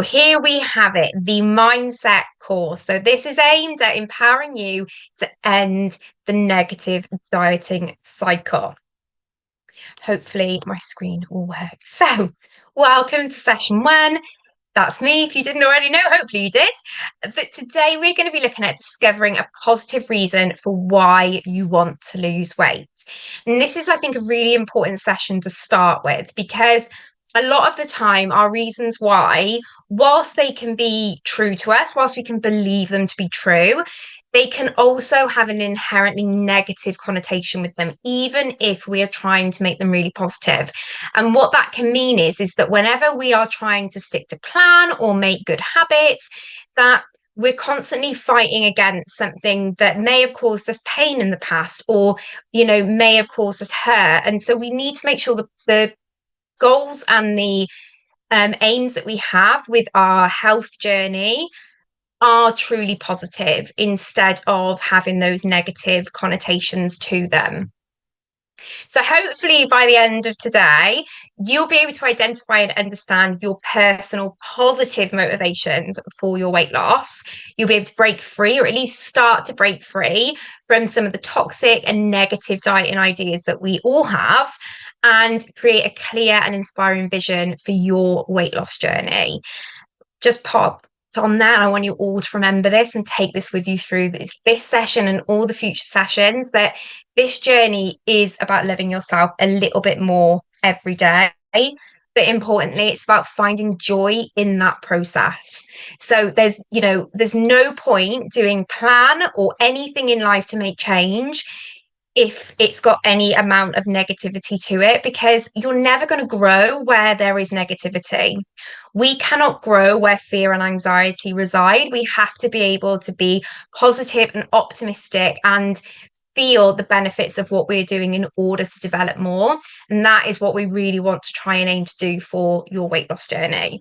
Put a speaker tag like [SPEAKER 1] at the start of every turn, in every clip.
[SPEAKER 1] So here we have it, the mindset course. So this is aimed at empowering you to end the negative dieting cycle. Hopefully my screen will work. So welcome to session 1. That's me. If you didn't already know, hopefully you did. But today we're going to be looking at discovering a positive reason for why you want to lose weight. And this is, I think, a really important session to start with, because a lot of the time our reasons why, whilst they can be true to us, whilst we can believe them to be true, they can also have an inherently negative connotation with them, even if we are trying to make them really positive. And what that can mean is that whenever we are trying to stick to plan or make good habits, that we're constantly fighting against something that may have caused us pain in the past, or, may have caused us hurt. And so we need to make sure that the goals and the aims that we have with our health journey are truly positive, instead of having those negative connotations to them. So hopefully by the end of today, you'll be able to identify and understand your personal positive motivations for your weight loss. You'll be able to break free, or at least start to break free, from some of the toxic and negative dieting ideas that we all have, and create a clear and inspiring vision for your weight loss journey. Just pop on that. I want you all to remember this and take this with you through this session and all the future sessions, that this journey is about loving yourself a little bit more every day. But importantly, it's about finding joy in that process. So there's no point doing plan or anything in life to make change if it's got any amount of negativity to it, because you're never going to grow where there is negativity. We cannot grow where fear and anxiety reside. We have to be able to be positive and optimistic and feel the benefits of what we're doing in order to develop more. And that is what we really want to try and aim to do for your weight loss journey.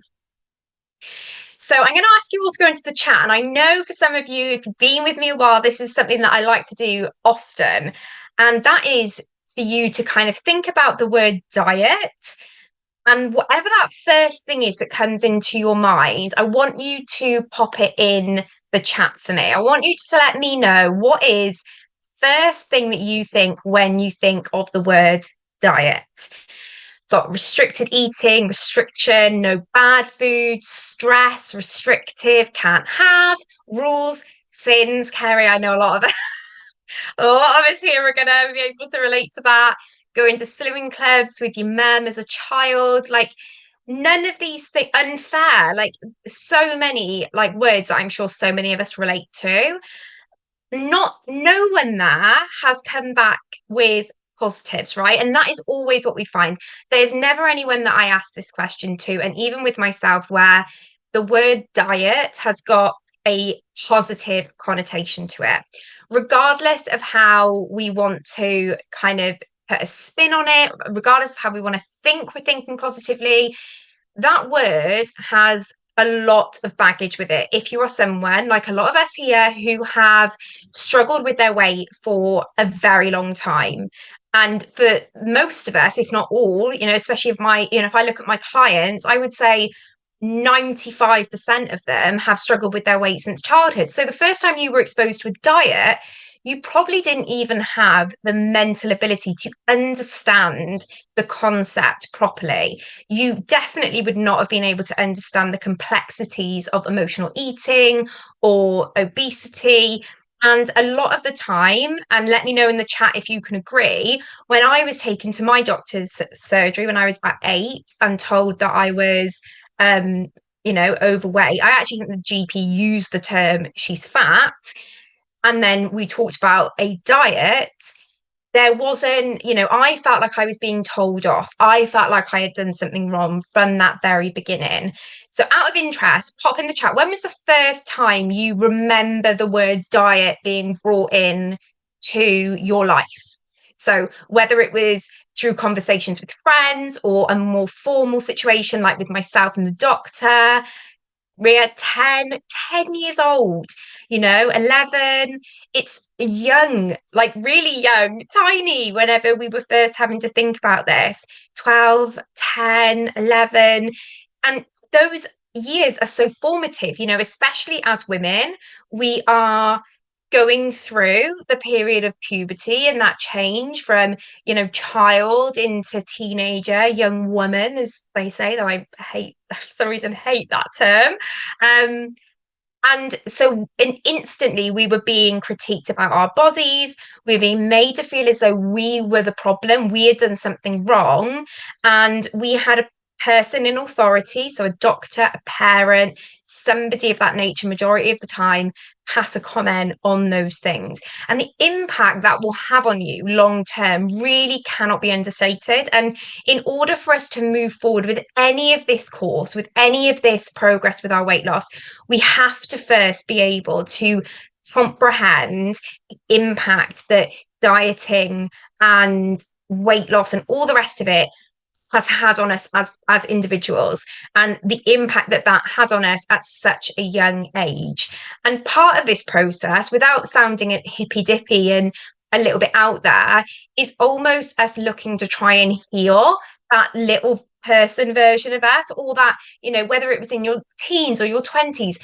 [SPEAKER 1] So I'm going to ask you all to go into the chat. And I know for some of you, if you've been with me a while, this is something that I like to do often. And that is for you to kind of think about the word diet. And whatever that first thing is that comes into your mind, I want you to pop it in the chat for me. I want you to let me know what is first thing that you think when you think of the word diet. Got restricted eating, restriction, no bad food, stress, restrictive, can't have, rules, sins. Kerry, I know a lot of us here are going to be able to relate to that. Going to slimming clubs with your mum as a child, like none of these things. Unfair, like so many like words that I'm sure so many of us relate to. No one there has come back with positives, right? And that is always what we find. There's never anyone that I ask this question to, and even with myself, where the word diet has got a positive connotation to it, regardless of how we want to kind of put a spin on it, regardless of how we want to think we're thinking positively. That word has a lot of baggage with it. If you are someone like a lot of us here who have struggled with their weight for a very long time, and for most of us, if not all, especially if I look at my clients, I would say 95% of them have struggled with their weight since childhood. So the first time you were exposed to a diet, you probably didn't even have the mental ability to understand the concept properly. You definitely would not have been able to understand the complexities of emotional eating or obesity. And a lot of the time, and let me know in the chat if you can agree, when I was taken to my doctor's surgery when I was about 8 and told that I was overweight, I actually think the GP used the term "she's fat." And then we talked about a diet. There wasn't, I felt like I was being told off. I felt like I had done something wrong from that very beginning. So out of interest, pop in the chat, when was the first time you remember the word diet being brought in to your life? So whether it was through conversations with friends or a more formal situation like with myself and the doctor. We're 10 years old, 11. It's young, like really young, tiny, whenever we were first having to think about this. 12, 10, 11. And those years are so formative, especially as women, we are going through the period of puberty and that change from, child into teenager, young woman, as they say, though I hate, for some reason, hate that term. Um, and so instantly we were being critiqued about our bodies. We were being made to feel as though we were the problem. We had done something wrong. And we had a person in authority, so a doctor, a parent, somebody of that nature, majority of the time, pass a comment on those things. And the impact that will have on you long term really cannot be understated. And in order for us to move forward with any of this course, with any of this progress with our weight loss, we have to first be able to comprehend the impact that dieting and weight loss and all the rest of it has had on us as individuals, and the impact that that had on us at such a young age. And part of this process, without sounding hippy dippy and a little bit out there, is almost us looking to try and heal that little person version of us, or that, whether it was in your teens or your 20s,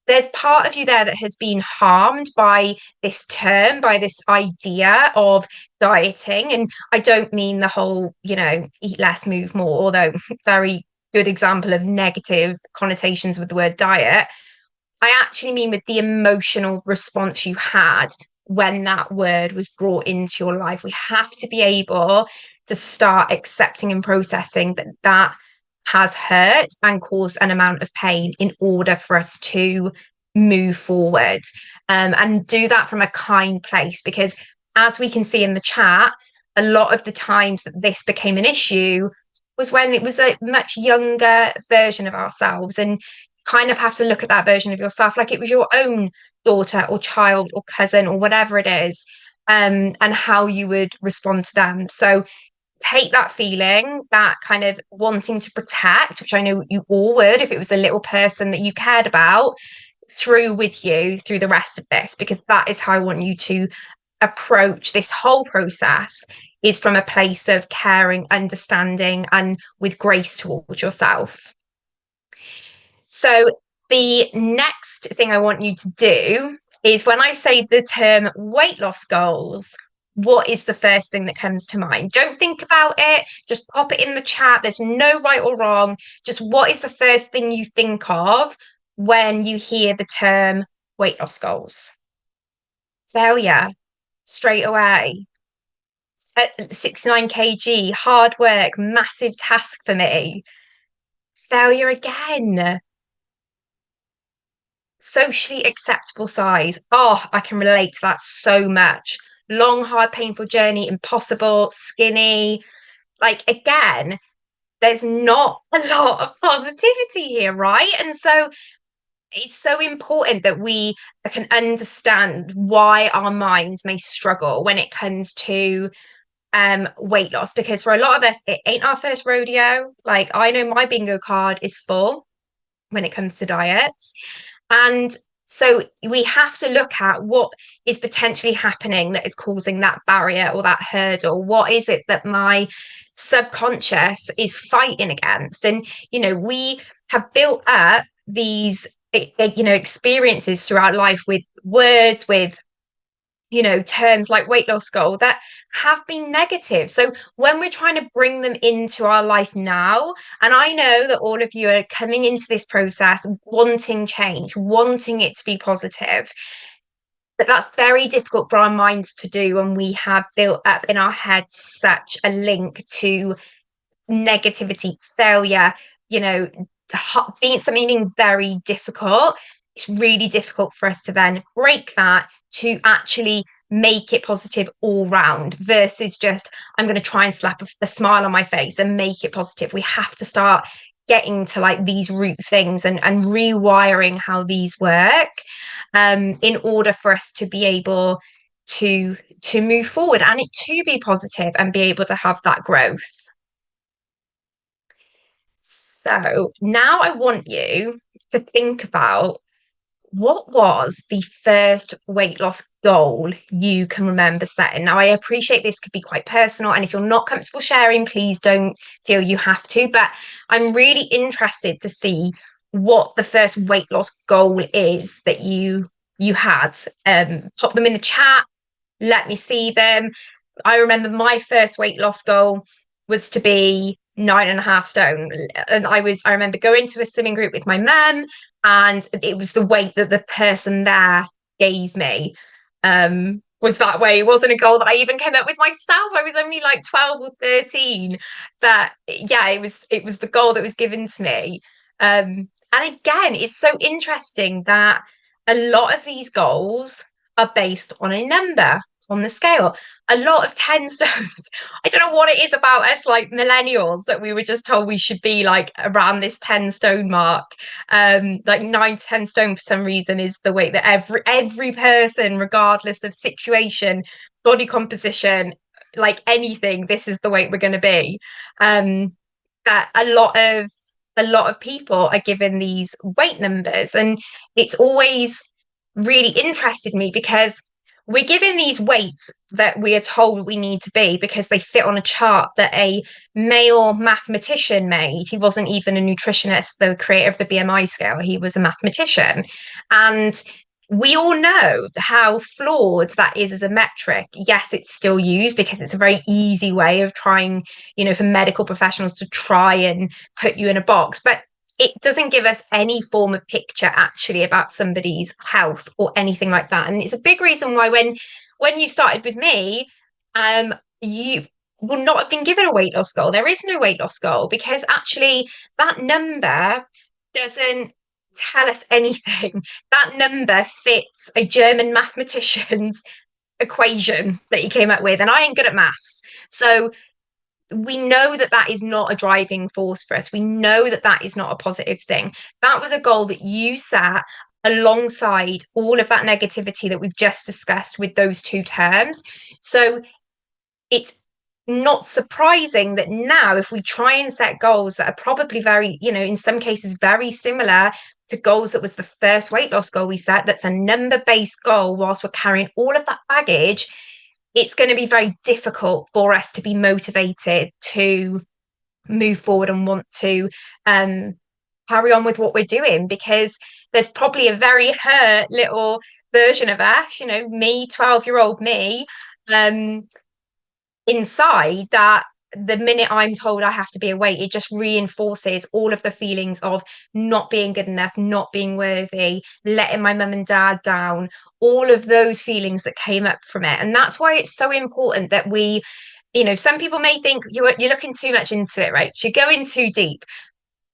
[SPEAKER 1] there's part of you there that has been harmed by this term, by this idea of dieting. And I don't mean the whole, eat less, move more, although very good example of negative connotations with the word diet. I actually mean with the emotional response you had when that word was brought into your life. We have to be able to start accepting and processing that that has hurt and caused an amount of pain in order for us to move forward, and do that from a kind place. Because as we can see in the chat, a lot of the times that this became an issue was when it was a much younger version of ourselves, and kind of have to look at that version of yourself like it was your own daughter or child or cousin or whatever it is, and how you would respond to them. So take that feeling, that kind of wanting to protect, which I know you all would if it was a little person that you cared about, through with you through the rest of this, because that is how I want you to approach this whole process, is from a place of caring, understanding, and with grace towards yourself. So the next thing I want you to do is, when I say the term weight loss goals, what is the first thing that comes to mind? Don't think about it. Just pop it in the chat. There's no right or wrong. Just what is the first thing you think of when you hear the term weight loss goals? Failure, straight away. 69 kg, hard work, massive task for me. Failure again. Socially acceptable size. Oh, I can relate to that so much. Long, hard, painful journey, impossible, skinny. Like, again, there's not a lot of positivity here, right? And so it's so important that we can understand why our minds may struggle when it comes to weight loss, because for a lot of us, it ain't our first rodeo. Like, I know my bingo card is full when it comes to diets. And so we have to look at what is potentially happening that is causing that barrier or that hurdle. What is it that my subconscious is fighting against? And, we have built up these, experiences throughout life with words, with terms like weight loss goal that have been negative. So when we're trying to bring them into our life now, and I know that all of you are coming into this process wanting change, wanting it to be positive, but that's very difficult for our minds to do when we have built up in our heads such a link to negativity, failure, being something being very difficult. It's really difficult for us to then break that to actually make it positive all round, versus just, I'm going to try and slap a smile on my face and make it positive. We have to start getting to like these root things and rewiring how these work, in order for us to be able to move forward and it to be positive and be able to have that growth. So now I want you to think about, what was the first weight loss goal you can remember setting? Now, I appreciate this could be quite personal, and if you're not comfortable sharing, please don't feel you have to, but I'm really interested to see what the first weight loss goal is that you had. Pop them in the chat, let me see them. I remember my first weight loss goal was to be 9.5 stone. And I remember going to a swimming group with my mum, and it was the weight that the person there gave me. Was that way. It wasn't a goal that I even came up with myself. I was only like 12 or 13. But yeah, it was the goal that was given to me. And again, it's so interesting that a lot of these goals are based on a number on the scale. A lot of 10 stones. I don't know what it is about us, like millennials, that we were just told we should be like around this 10 stone mark. Like 9 to 10 stone for some reason is the weight that every person, regardless of situation, body composition, like anything, this is the weight we're going to be. That a lot of people are given these weight numbers, and it's always really interested me because we're given these weights that we are told we need to be because they fit on a chart that a male mathematician made. He wasn't even a nutritionist, the creator of the BMI scale. He was a mathematician. And we all know how flawed that is as a metric. Yes, it's still used because it's a very easy way of trying, for medical professionals to try and put you in a box. But it doesn't give us any form of picture actually about somebody's health or anything like that. And it's a big reason why when you started with me, you will not have been given a weight loss goal. There is no weight loss goal because actually that number doesn't tell us anything. That number fits a German mathematician's equation that he came up with, and I ain't good at maths. So we know that that is not a driving force for us. We know that that is not a positive thing. That was a goal that you set alongside all of that negativity that we've just discussed with those two terms. So it's not surprising that now, if we try and set goals that are probably very, in some cases, very similar to goals that was the first weight loss goal we set, that's a number-based goal, whilst we're carrying all of that baggage, it's going to be very difficult for us to be motivated to move forward and want to carry on with what we're doing, because there's probably a very hurt little version of us, me, 12-year-old me, inside, that the minute I'm told I have to be a weight, it just reinforces all of the feelings of not being good enough, not being worthy, letting my mum and dad down, all of those feelings that came up from it. And that's why it's so important that we, some people may think you're looking too much into it, right? You're going too deep.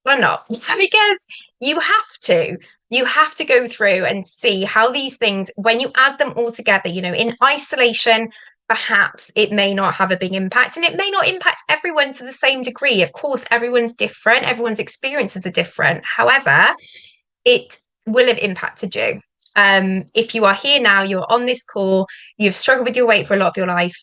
[SPEAKER 1] But I'm not, because you have to go through and see how these things, when you add them all together, in isolation, perhaps it may not have a big impact, and it may not impact everyone to the same degree. Of course, everyone's different, everyone's experiences are different. However, it will have impacted you. If you are here now, you're on this call, you've struggled with your weight for a lot of your life,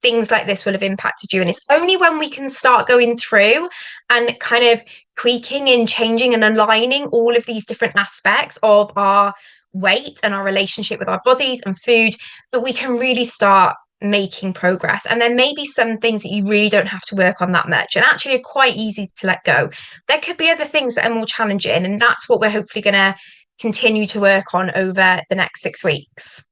[SPEAKER 1] things like this will have impacted you. And it's only when we can start going through and kind of tweaking and changing and aligning all of these different aspects of our weight and our relationship with our bodies and food that we can really start making progress. And there may be some things that you really don't have to work on that much and actually are quite easy to let go. There could be other things that are more challenging, and that's what we're hopefully going to continue to work on over the next 6 weeks.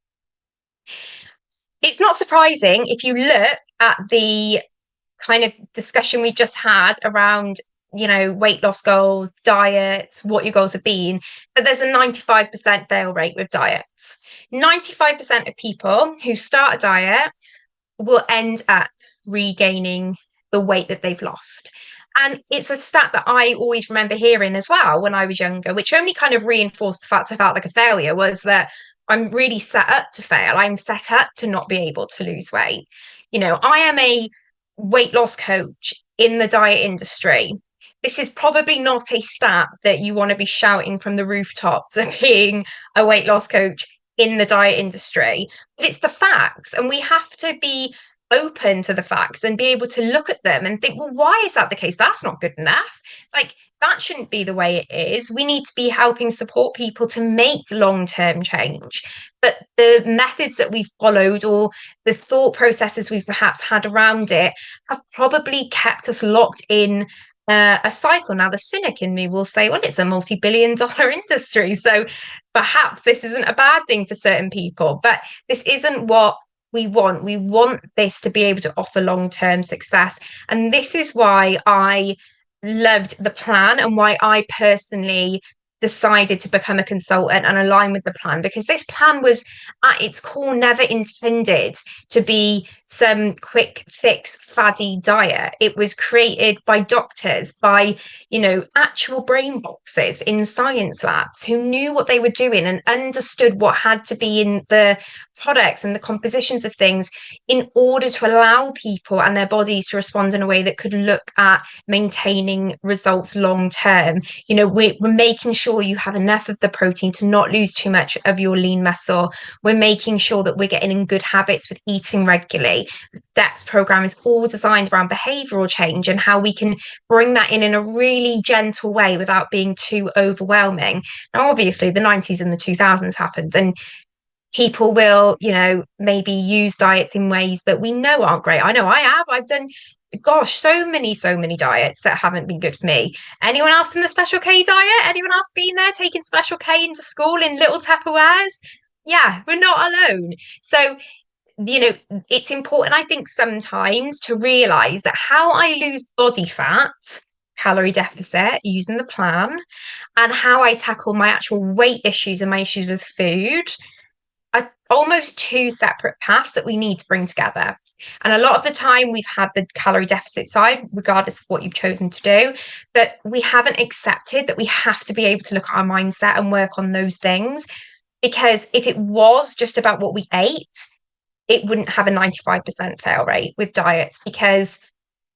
[SPEAKER 1] It's not surprising if you look at the kind of discussion we just had around, weight loss goals, diets, what your goals have been, that there's a 95% fail rate with diets. 95% of people who start a diet will end up regaining the weight that they've lost. And it's a stat that I always remember hearing as well when I was younger, which only kind of reinforced the fact I felt like a failure, was that I'm really set up to fail. I'm set up to not be able to lose weight. I am a weight loss coach in the diet industry. This is probably not a stat that you want to be shouting from the rooftops of being a weight loss coach in the diet industry, but it's the facts, and we have to be open to the facts and be able to look at them and think, well, why is that the case? That's not good enough. Like, that shouldn't be the way it is. We need to be helping support people to make long-term change. But the methods that we've followed, or the thought processes we've perhaps had around it, have probably kept us locked in a cycle. Now, the cynic in me will say, well, it's a multi-billion-dollar industry, so perhaps this isn't a bad thing for certain people, but this isn't what we want. We want this to be able to offer long-term success. And this is why I loved the plan and why I personally decided to become a consultant and align with the plan, because this plan was at its core never intended to be some quick fix faddy diet. It was created by doctors, by actual brain boxes in science labs who knew what they were doing and understood what had to be in the products and the compositions of things in order to allow people and their bodies to respond in a way that could look at maintaining results long term. We're making sure you have enough of the protein to not lose too much of your lean muscle. We're making sure that we're getting in good habits with eating regularly. The DEPS program is all designed around behavioral change and how we can bring that in a really gentle way without being too overwhelming. Now, obviously, the 90s and the 2000s happened, and people will, maybe use diets in ways that we know aren't great. I know I have. I've done, gosh, so many diets that haven't been good for me. Anyone else in the Special K diet? Anyone else been there taking Special K into school in little Tupperwares? Yeah, we're not alone. So, it's important, I think, sometimes to realize that how I lose body fat, calorie deficit using the plan, and how I tackle my actual weight issues and my issues with food are almost two separate paths that we need to bring together. And a lot of the time we've had the calorie deficit side, regardless of what you've chosen to do, but we haven't accepted that we have to be able to look at our mindset and work on those things. Because if it was just about what we ate, it wouldn't have a 95% fail rate with diets, because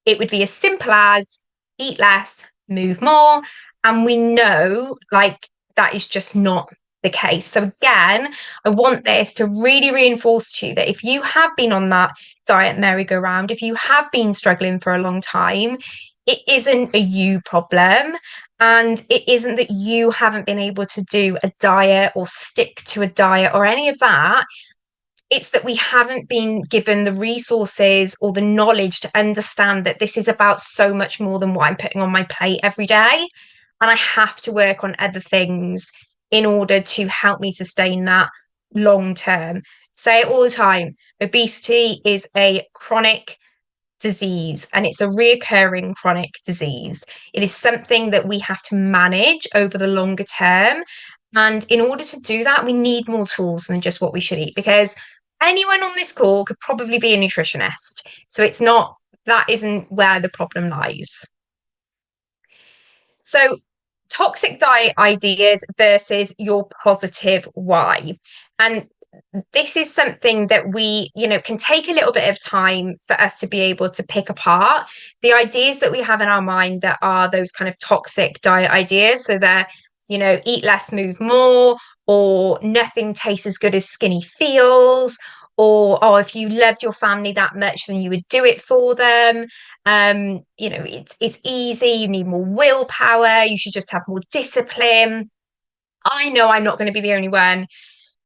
[SPEAKER 1] it would be as simple as eat less, move more. And we know that is just not the case. So again, I want this to really reinforce to you that if you have been on that diet merry-go-round, if you have been struggling for a long time, it isn't a you problem. And it isn't that you haven't been able to do a diet or stick to a diet or any of that. It's that we haven't been given the resources or the knowledge to understand that this is about so much more than what I'm putting on my plate every day. And I have to work on other things in order to help me sustain that long term. Say it all the time. Obesity is a chronic disease, and it's a reoccurring chronic disease. It is something that we have to manage over the longer term. And in order to do that, we need more tools than just what we should eat, because anyone on this call could probably be a nutritionist. So that isn't where the problem lies. So, toxic diet ideas versus your positive why. And this is something that we, can take a little bit of time for us to be able to pick apart. The ideas that we have in our mind that are those kind of toxic diet ideas. So they're, eat less, move more, or nothing tastes as good as skinny feels, or, oh, if you loved your family that much, then you would do it for them. It's easy, you need more willpower, you should just have more discipline. I know I'm not going to be the only one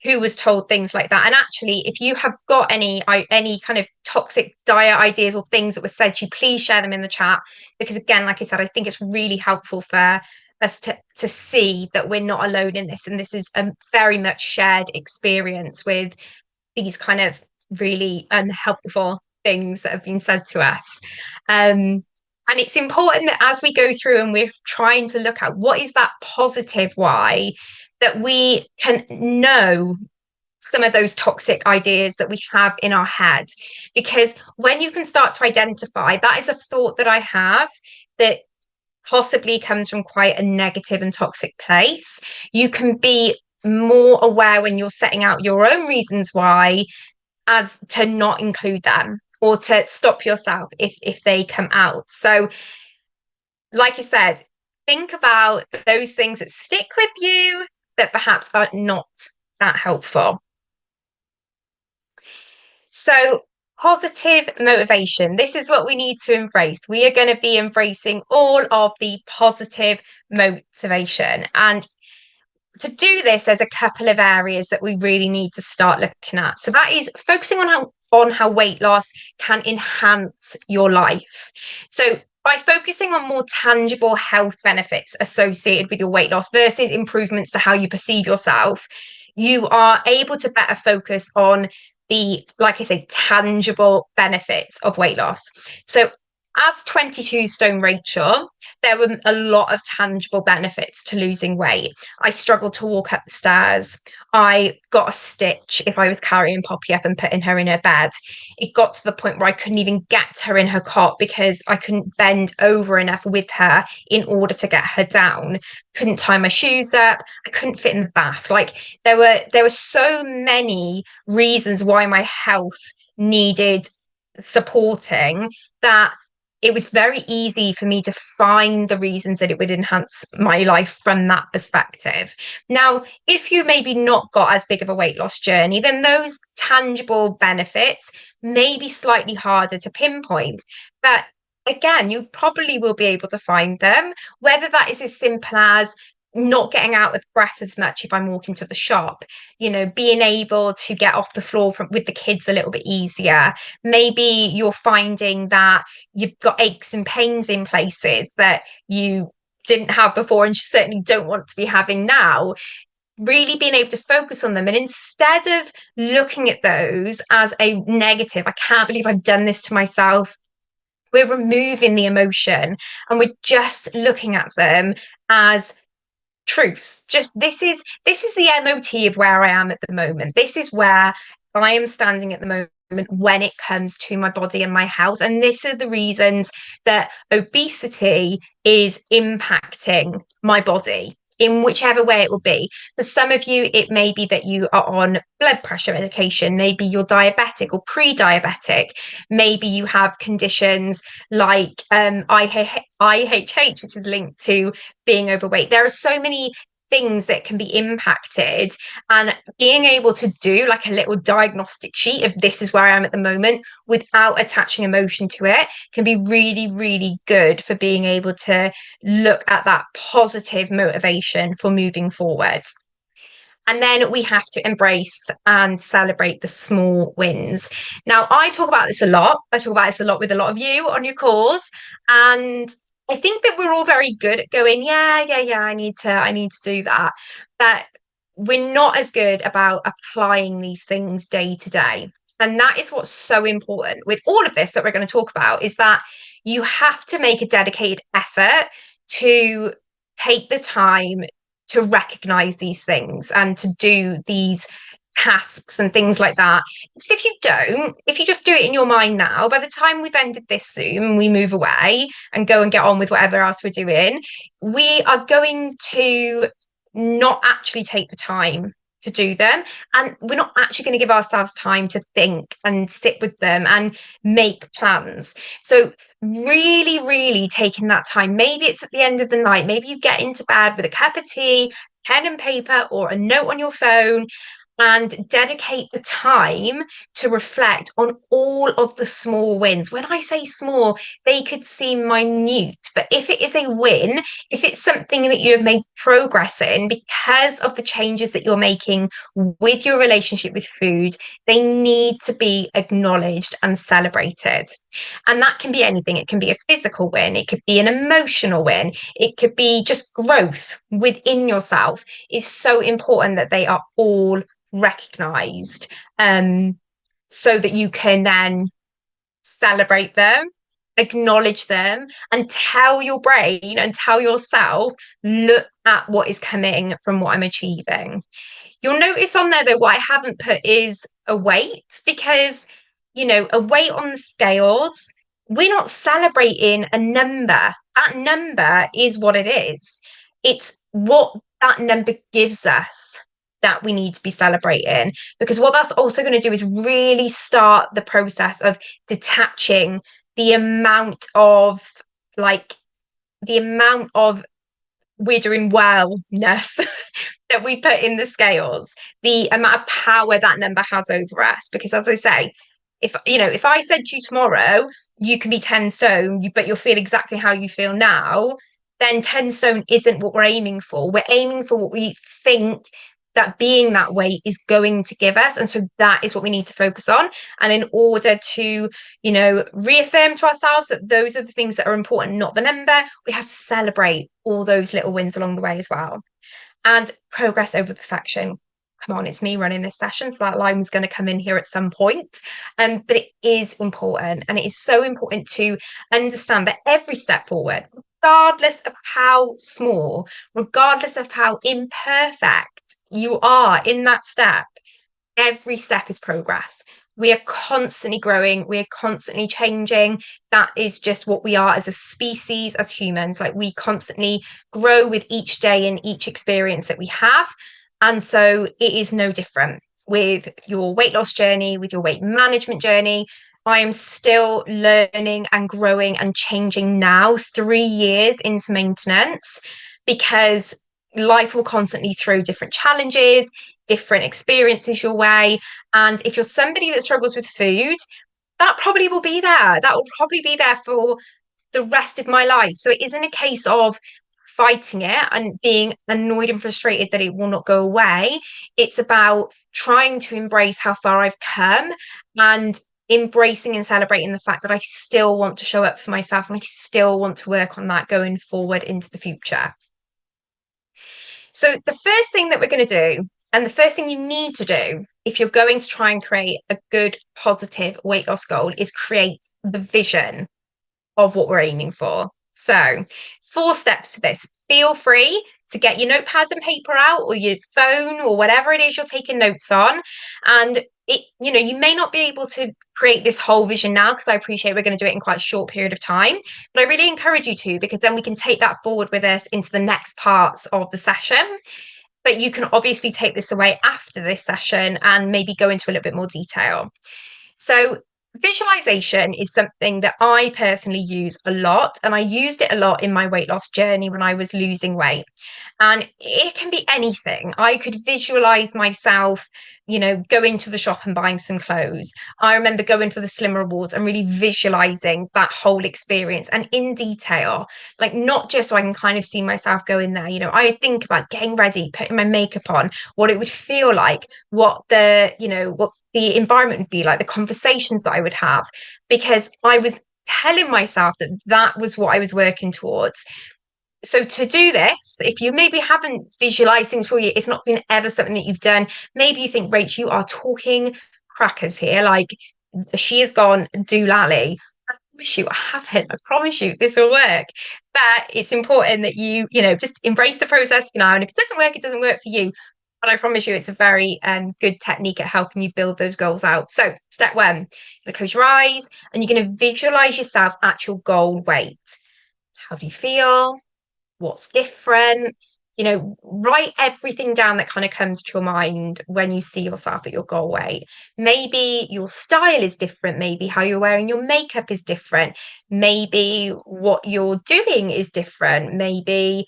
[SPEAKER 1] who was told things like that. And actually, if you have got any kind of toxic diet ideas or things that were said to you, please share them in the chat. Because again, like I said, I think it's really helpful for us to see that we're not alone in this. And this is a very much shared experience with these kind of really unhelpful things that have been said to us. And it's important that as we go through and we're trying to look at what is that positive why, that we can know some of those toxic ideas that we have in our head. Because when you can start to identify, that is a thought that I have that possibly comes from quite a negative and toxic place, you can be more aware when you're setting out your own reasons why, as to not include them or to stop yourself if they come out. So, like I said, think about those things that stick with you that perhaps are not that helpful. So, positive motivation. This is what we need to embrace. We are going to be embracing all of the positive motivation. And to do this, there's a couple of areas that we really need to start looking at. So that is focusing on how weight loss can enhance your life. So by focusing on more tangible health benefits associated with your weight loss versus improvements to how you perceive yourself, you are able to better focus on the, like I say, tangible benefits of weight loss. So as 22 stone Rachel, there were a lot of tangible benefits to losing weight. I struggled to walk up the stairs. I got a stitch if I was carrying Poppy up and putting her in her bed. It got to the point where I couldn't even get her in her cot because I couldn't bend over enough with her in order to get her down. Couldn't tie my shoes up. I couldn't fit in the bath. Like there were so many reasons why my health needed supporting that it was very easy for me to find the reasons that it would enhance my life from that perspective. Now, if you maybe not got as big of a weight loss journey, then those tangible benefits may be slightly harder to pinpoint. But again, you probably will be able to find them, whether that is as simple as not getting out of breath as much if I'm walking to the shop, being able to get off the floor with the kids a little bit easier. Maybe you're finding that you've got aches and pains in places that you didn't have before and certainly don't want to be having now. Really being able to focus on them, and instead of looking at those as a negative, I can't believe I've done this to myself, we're removing the emotion and we're just looking at them as truths. Just this is the MOT of where I am at the moment. This is where I am standing at the moment when it comes to my body and my health. And these are the reasons that obesity is impacting my body in whichever way it will be. For some of you, it may be that you are on blood pressure medication. Maybe you're diabetic or pre-diabetic. Maybe you have conditions like IHH, which is linked to being overweight. There are so many things that can be impacted, and being able to do like a little diagnostic sheet of this is where I am at the moment without attaching emotion to it can be really, really good for being able to look at that positive motivation for moving forward. And then we have to embrace and celebrate the small wins. Now, I talk about this a lot. I talk about this a lot with a lot of you on your calls, and I think that we're all very good at going, yeah, I need to do that. But we're not as good about applying these things day to day. And that is what's so important with all of this that we're going to talk about, is that you have to make a dedicated effort to take the time to recognize these things and to do these tasks and things like that. Because if you just do it in your mind now, by the time we've ended this Zoom and we move away and go and get on with whatever else we're doing, we are going to not actually take the time to do them, and we're not actually going to give ourselves time to think and sit with them and make plans. So really, really taking that time. Maybe it's at the end of the night, maybe you get into bed with a cup of tea, pen and paper, or a note on your phone, and dedicate the time to reflect on all of the small wins. When I say small, they could seem minute, but if it is a win, if it's something that you have made progress in because of the changes that you're making with your relationship with food, they need to be acknowledged and celebrated. And that can be anything. It can be a physical win, it could be an emotional win, it could be just growth within yourself. It's so important that they are all recognized, so that you can then celebrate them, acknowledge them, and tell your brain and tell yourself, look at what is coming from what I'm achieving. You'll notice on there though, what I haven't put is a weight, because a weight on the scales, we're not celebrating a number. That number is what it is. It's what that number gives us that we need to be celebrating, because what that's also going to do is really start the process of detaching the amount of we're doing wellness that we put in the scales, the amount of power that number has over us. Because as I say, if I said to you tomorrow you can be 10 stone but you'll feel exactly how you feel now, then 10 stone isn't what we're aiming for. We're aiming for what we think that being that weight is going to give us. And so that is what we need to focus on. And in order to, reaffirm to ourselves that those are the things that are important, not the number, we have to celebrate all those little wins along the way as well. And progress over perfection. Come on, it's me running this session, so that line was going to come in here at some point. But it is important, and it is so important to understand that every step forward, regardless of how small, regardless of how imperfect you are in that step, every step is progress. We are constantly growing, we are constantly changing. That is just what we are as a species, as humans. Like, we constantly grow with each day and each experience that we have. And so it is no different with your weight loss journey, with your weight management journey. I am still learning and growing and changing now, 3 years into maintenance, because life will constantly throw different challenges, different experiences your way. And if you're somebody that struggles with food, that probably will be there. That will probably be there for the rest of my life. So it isn't a case of fighting it and being annoyed and frustrated that it will not go away. It's about trying to embrace how far I've come and embracing and celebrating the fact that I still want to show up for myself and I still want to work on that going forward into the future. So the first thing that we're going to do, and the first thing you need to do if you're going to try and create a good, positive weight loss goal, is create the vision of what we're aiming for. So 4 steps to this. Feel free to get your notepads and paper out, or your phone, or whatever it is you're taking notes on. And you may not be able to create this whole vision now, because I appreciate we're going to do it in quite a short period of time, but I really encourage you to, because then we can take that forward with us into the next parts of the session. But you can obviously take this away after this session and maybe go into a little bit more detail. So visualization is something that I personally use a lot, and I used it a lot in my weight loss journey when I was losing weight. And it can be anything. I could visualize myself, going to the shop and buying some clothes. I remember going for the Slim Rewards and really visualizing that whole experience and in detail, like not just so I can kind of see myself going there. I would think about getting ready, putting my makeup on, what it would feel like, what the environment would be like, the conversations that I would have, because I was telling myself that that was what I was working towards. So to do this, if you maybe haven't visualized things for you, it's not been ever something that you've done, maybe you think, Rach, you are talking crackers here, like she has gone doolally. I promise you I haven't. I promise you this will work. But it's important that you just embrace the process for now, and if it doesn't work, it doesn't work for you. But I promise you it's a very good technique at helping you build those goals out. So step 1, you're going to close your eyes and you're going to visualize yourself at your goal weight. How do you feel? What's different? Write everything down that kind of comes to your mind when you see yourself at your goal weight. Maybe your style is different. Maybe how you're wearing your makeup is different. Maybe what you're doing is different. Maybe,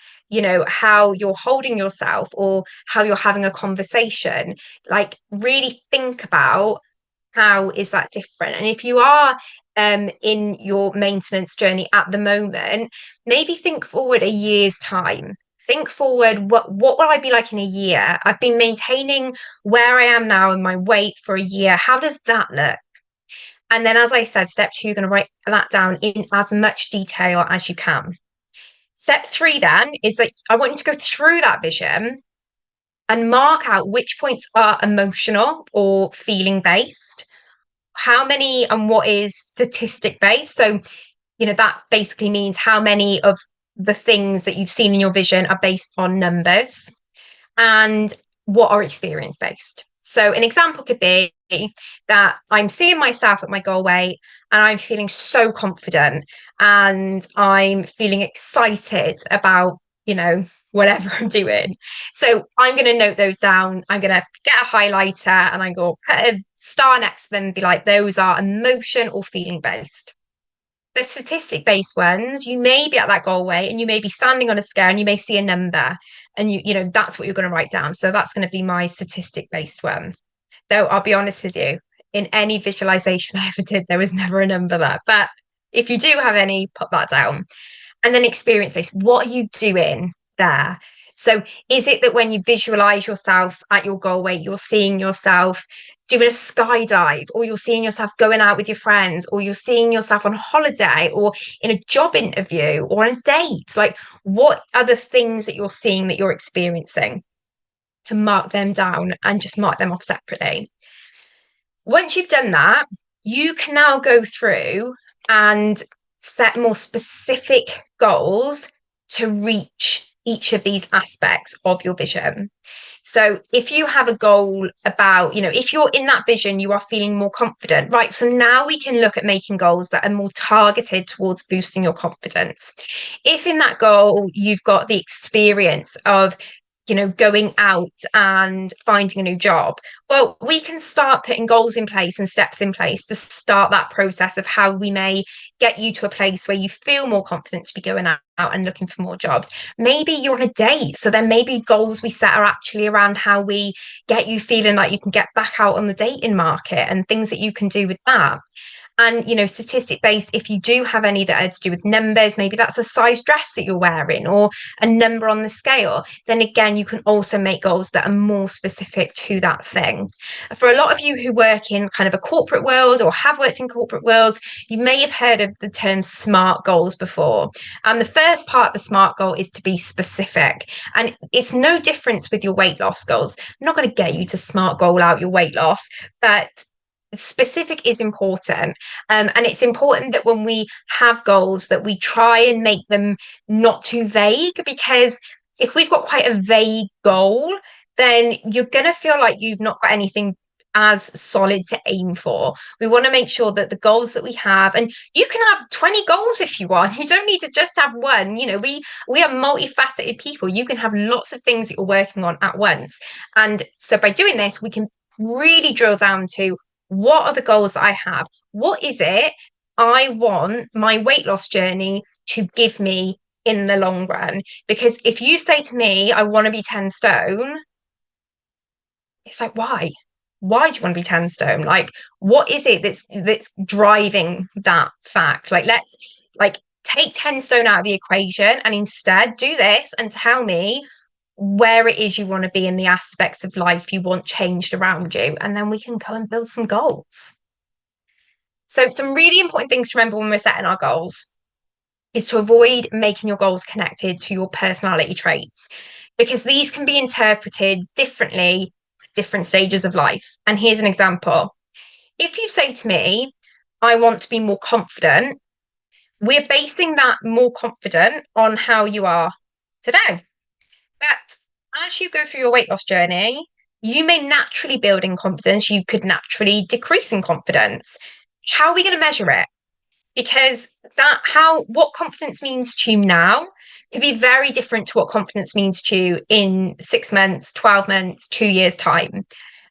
[SPEAKER 1] how you're holding yourself or how you're having a conversation. Like, really think about how is that different. And if you are in your maintenance journey at the moment, maybe think forward a year's time. Think forward, what will I be like in a year? I've been maintaining where I am now in my weight for a year. How does that look? And then, as I said, step 2, you're going to write that down in as much detail as you can. Step 3 then is that I want you to go through that vision and mark out which points are emotional or feeling based, how many and what is statistic based. So, that basically means how many of the things that you've seen in your vision are based on numbers, and what are experience based. So an example could be that I'm seeing myself at my goal weight and I'm feeling so confident and I'm feeling excited about, whatever I'm doing. So I'm going to note those down. I'm going to get a highlighter and I'm going to put a star next to them and be like, those are emotion or feeling based. The statistic based ones, you may be at that goal weight and you may be standing on a scale and you may see a number and that's what you're going to write down. So that's going to be my statistic based one. Though I'll be honest with you, in any visualization I ever did, there was never a number there. But if you do have any, put that down. And then experience based, what are you doing there? So is it that when you visualize yourself at your goal weight, you're seeing yourself doing a skydive, or you're seeing yourself going out with your friends, or you're seeing yourself on holiday, or in a job interview, or on a date? Like, what are the things that you're seeing that you're experiencing? And mark them down and just mark them off separately. Once you've done that, you can now go through and set more specific goals to reach each of these aspects of your vision. So if you have a goal about, if you're in that vision, you are feeling more confident, right? So now we can look at making goals that are more targeted towards boosting your confidence. If in that goal, you've got the experience of going out and finding a new job, well, we can start putting goals in place and steps in place to start that process of how we may get you to a place where you feel more confident to be going out and looking for more jobs. Maybe you're on a date, so then maybe goals we set are actually around how we get you feeling like you can get back out on the dating market and things that you can do with that. And, statistic based, if you do have any that are to do with numbers, maybe that's a size dress that you're wearing or a number on the scale, then again, you can also make goals that are more specific to that thing. For a lot of you who work in kind of a corporate world or have worked in corporate worlds, you may have heard of the term SMART goals before. And the first part of the SMART goal is to be specific. And it's no difference with your weight loss goals. I'm not going to get you to SMART goal out your weight loss, but specific is important, and it's important that when we have goals that we try and make them not too vague, because if we've got quite a vague goal, then you're going to feel like you've not got anything as solid to aim for. We want to make sure that the goals that we have, and you can have 20 goals if you want, you don't need to just have one. We are multifaceted people. You can have lots of things that you're working on at once, and so by doing this we can really drill down to what are the goals that I have? What is it I want my weight loss journey to give me in the long run? Because if you say to me, I want to be 10 stone, it's like, why? Why do you want to be 10 stone? Like, what is it that's driving that fact? Like, let's take 10 stone out of the equation and instead do this and tell me where it is you want to be in the aspects of life you want changed around you, and then we can go and build some goals. So some really important things to remember when we're setting our goals is to avoid making your goals connected to your personality traits, because these can be interpreted differently at different stages of life. And here's an example. If you say to me, I want to be more confident, we're basing that more confident on how you are today. But as you go through your weight loss journey, you may naturally build in confidence. You could naturally decrease in confidence. How are we going to measure it? Because what confidence means to you now could be very different to what confidence means to you in 6 months, 12 months, 2 years' time.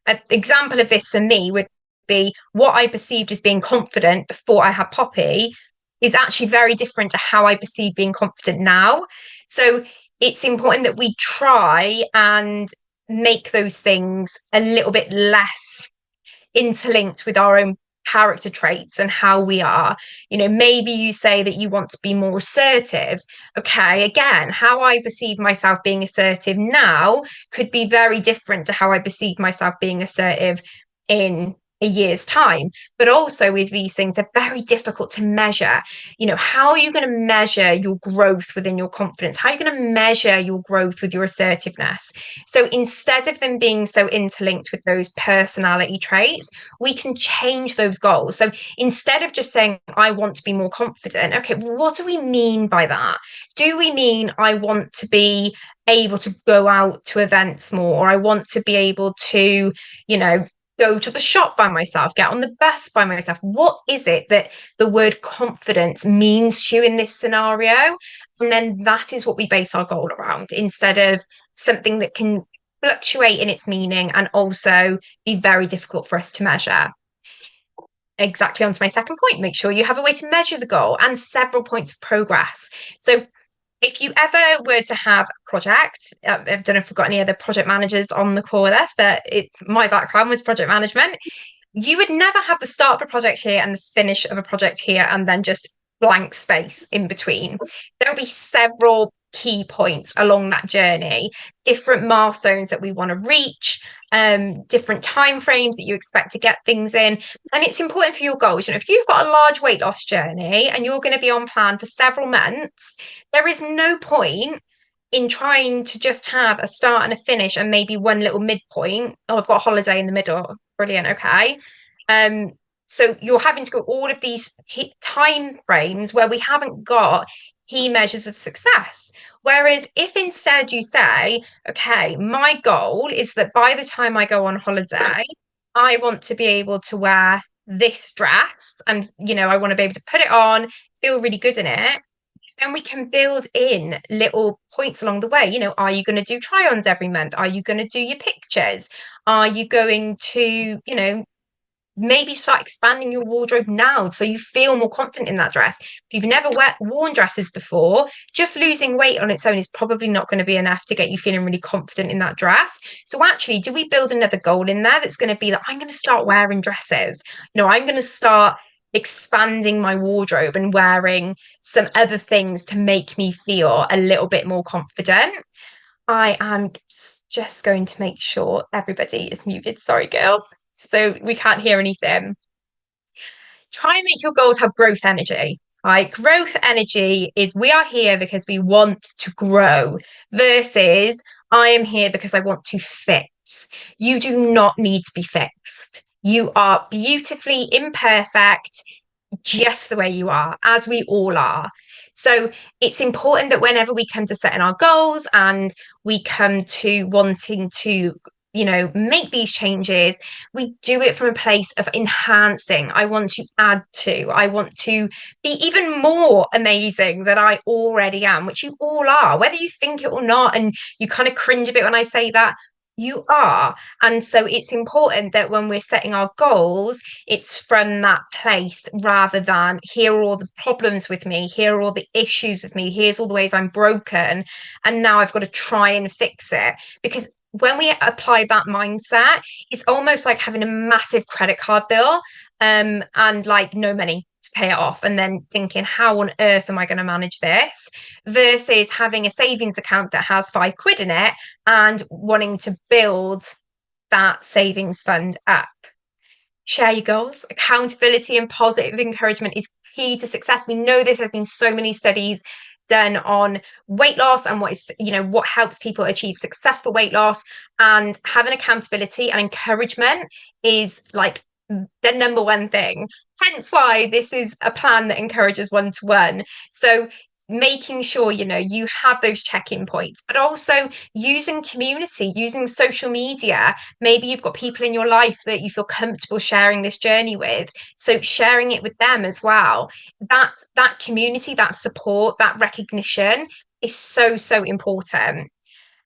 [SPEAKER 1] An example of this for me would be what I perceived as being confident before I had Poppy is actually very different to how I perceive being confident now. So it's important that we try and make those things a little bit less interlinked with our own character traits and how we are. Maybe you say that you want to be more assertive. Okay, again, how I perceive myself being assertive now could be very different to how I perceive myself being assertive in a year's time. But also with these things, they're very difficult to measure. How are you going to measure your growth within your confidence? How are you going to measure your growth with your assertiveness? So instead of them being so interlinked with those personality traits, we can change those goals. So instead of just saying, I want to be more confident, okay, well, what do we mean by that? Do we mean I want to be able to go out to events more, or I want to be able to, go to the shop by myself, get on the bus by myself? What is it that the word confidence means to you in this scenario? And then that is what we base our goal around, instead of something that can fluctuate in its meaning and also be very difficult for us to measure. Exactly, onto my second point, make sure you have a way to measure the goal and several points of progress. So if you ever were to have a project, I don't know if we've got any other project managers on the call with us, but my background was project management. You would never have the start of a project here and the finish of a project here and then just blank space in between. There'll be several key points along that journey, different milestones that we want to reach, different time frames that you expect to get things in. And it's important for your goals. If you've got a large weight loss journey and you're going to be on plan for several months, there is no point in trying to just have a start and a finish and maybe one little midpoint. Oh, I've got a holiday in the middle. Brilliant. Okay. Um, so you're having to go all of these time frames where we haven't got key measures of success. Whereas if instead you say, okay, my goal is that by the time I go on holiday, I want to be able to wear this dress and, I want to be able to put it on, feel really good in it. And we can build in little points along the way. Are you going to do try-ons every month? Are you going to do your pictures? Are you going to, maybe start expanding your wardrobe now so you feel more confident in that dress? If you've never worn dresses before, just losing weight on its own is probably not going to be enough to get you feeling really confident in that dress. So actually, do we build another goal in there that's going to be that I'm going to start wearing dresses? I'm going to start expanding my wardrobe and wearing some other things to make me feel a little bit more confident. I am just going to make sure everybody is muted. Sorry, girls. So we can't hear anything. Try and make your goals have growth energy. Like, growth energy is we are here because we want to grow versus I am here because I want to fix. You do not need to be fixed. You are beautifully imperfect, just the way you are, as we all are. So it's important that whenever we come to setting our goals and we come to wanting to make these changes, we do it from a place of enhancing. I want to add to, I want to be even more amazing than I already am, which you all are, whether you think it or not. And you kind of cringe a bit when I say that, you are. And so it's important that when we're setting our goals, it's from that place rather than here are all the problems with me, here are all the issues with me, here's all the ways I'm broken, and now I've got to try and fix it. Because when we apply that mindset, it's almost like having a massive credit card bill and like no money to pay it off, and then thinking, how on earth am I going to manage this? Versus having a savings account that has £5 in it and wanting to build that savings fund up. Share your goals. Accountability and positive encouragement is key to success. We know this. Has been so many studies done on weight loss and what helps people achieve successful weight loss, and having accountability and encouragement is like the number one thing. Hence why this is a plan that encourages one-to-one. So making sure you have those check-in points, but also using community, using social media. Maybe you've got people in your life that you feel comfortable sharing this journey with, so sharing it with them as well. That community, that support, that recognition is so important.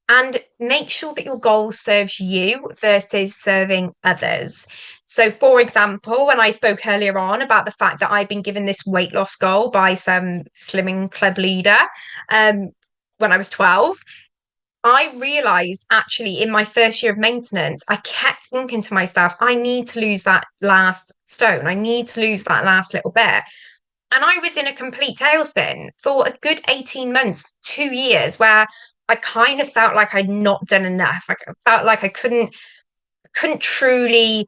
[SPEAKER 1] And make sure that your goal serves you versus serving others. So, for example, when I spoke earlier on about the fact that I've been given this weight loss goal by some slimming club leader when I was 12, I realized actually in my first year of maintenance, I kept thinking to myself, I need to lose that last stone. I need to lose that last little bit. And I was in a complete tailspin for a good 18 months, 2 years, where I kind of felt like I'd not done enough. I felt like I couldn't truly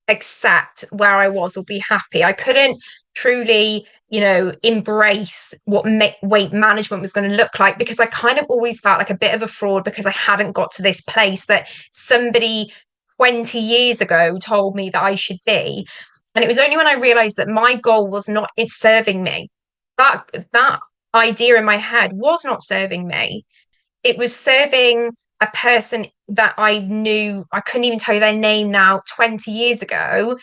[SPEAKER 1] accept where I was or be happy. I couldn't truly, embrace what weight management was going to look like, because I kind of always felt like a bit of a fraud because I hadn't got to this place that somebody 20 years ago told me that I should be. And it was only when I realized that my goal was not, it's serving me. That idea in my head was not serving me. It was serving a person that I knew, I couldn't even tell you their name now, 20 years ago,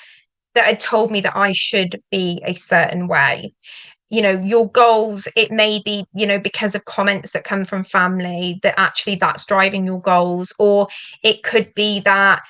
[SPEAKER 1] that had told me that I should be a certain way. Your goals, it may be, because of comments that come from family, that actually that's driving your goals. Or it could be that,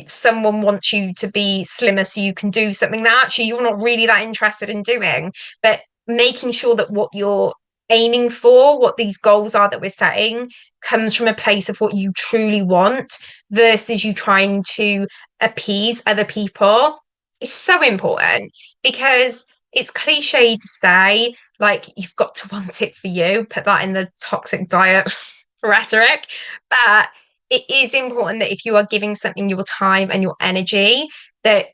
[SPEAKER 1] someone wants you to be slimmer so you can do something that actually you're not really that interested in doing. But making sure that what you're aiming for, what these goals are that we're setting, comes from a place of what you truly want versus you trying to appease other people, is so important. Because it's cliche to say, Like, you've got to want it for you. Put that in the toxic diet rhetoric. But it is important that if you are giving something your time and your energy, that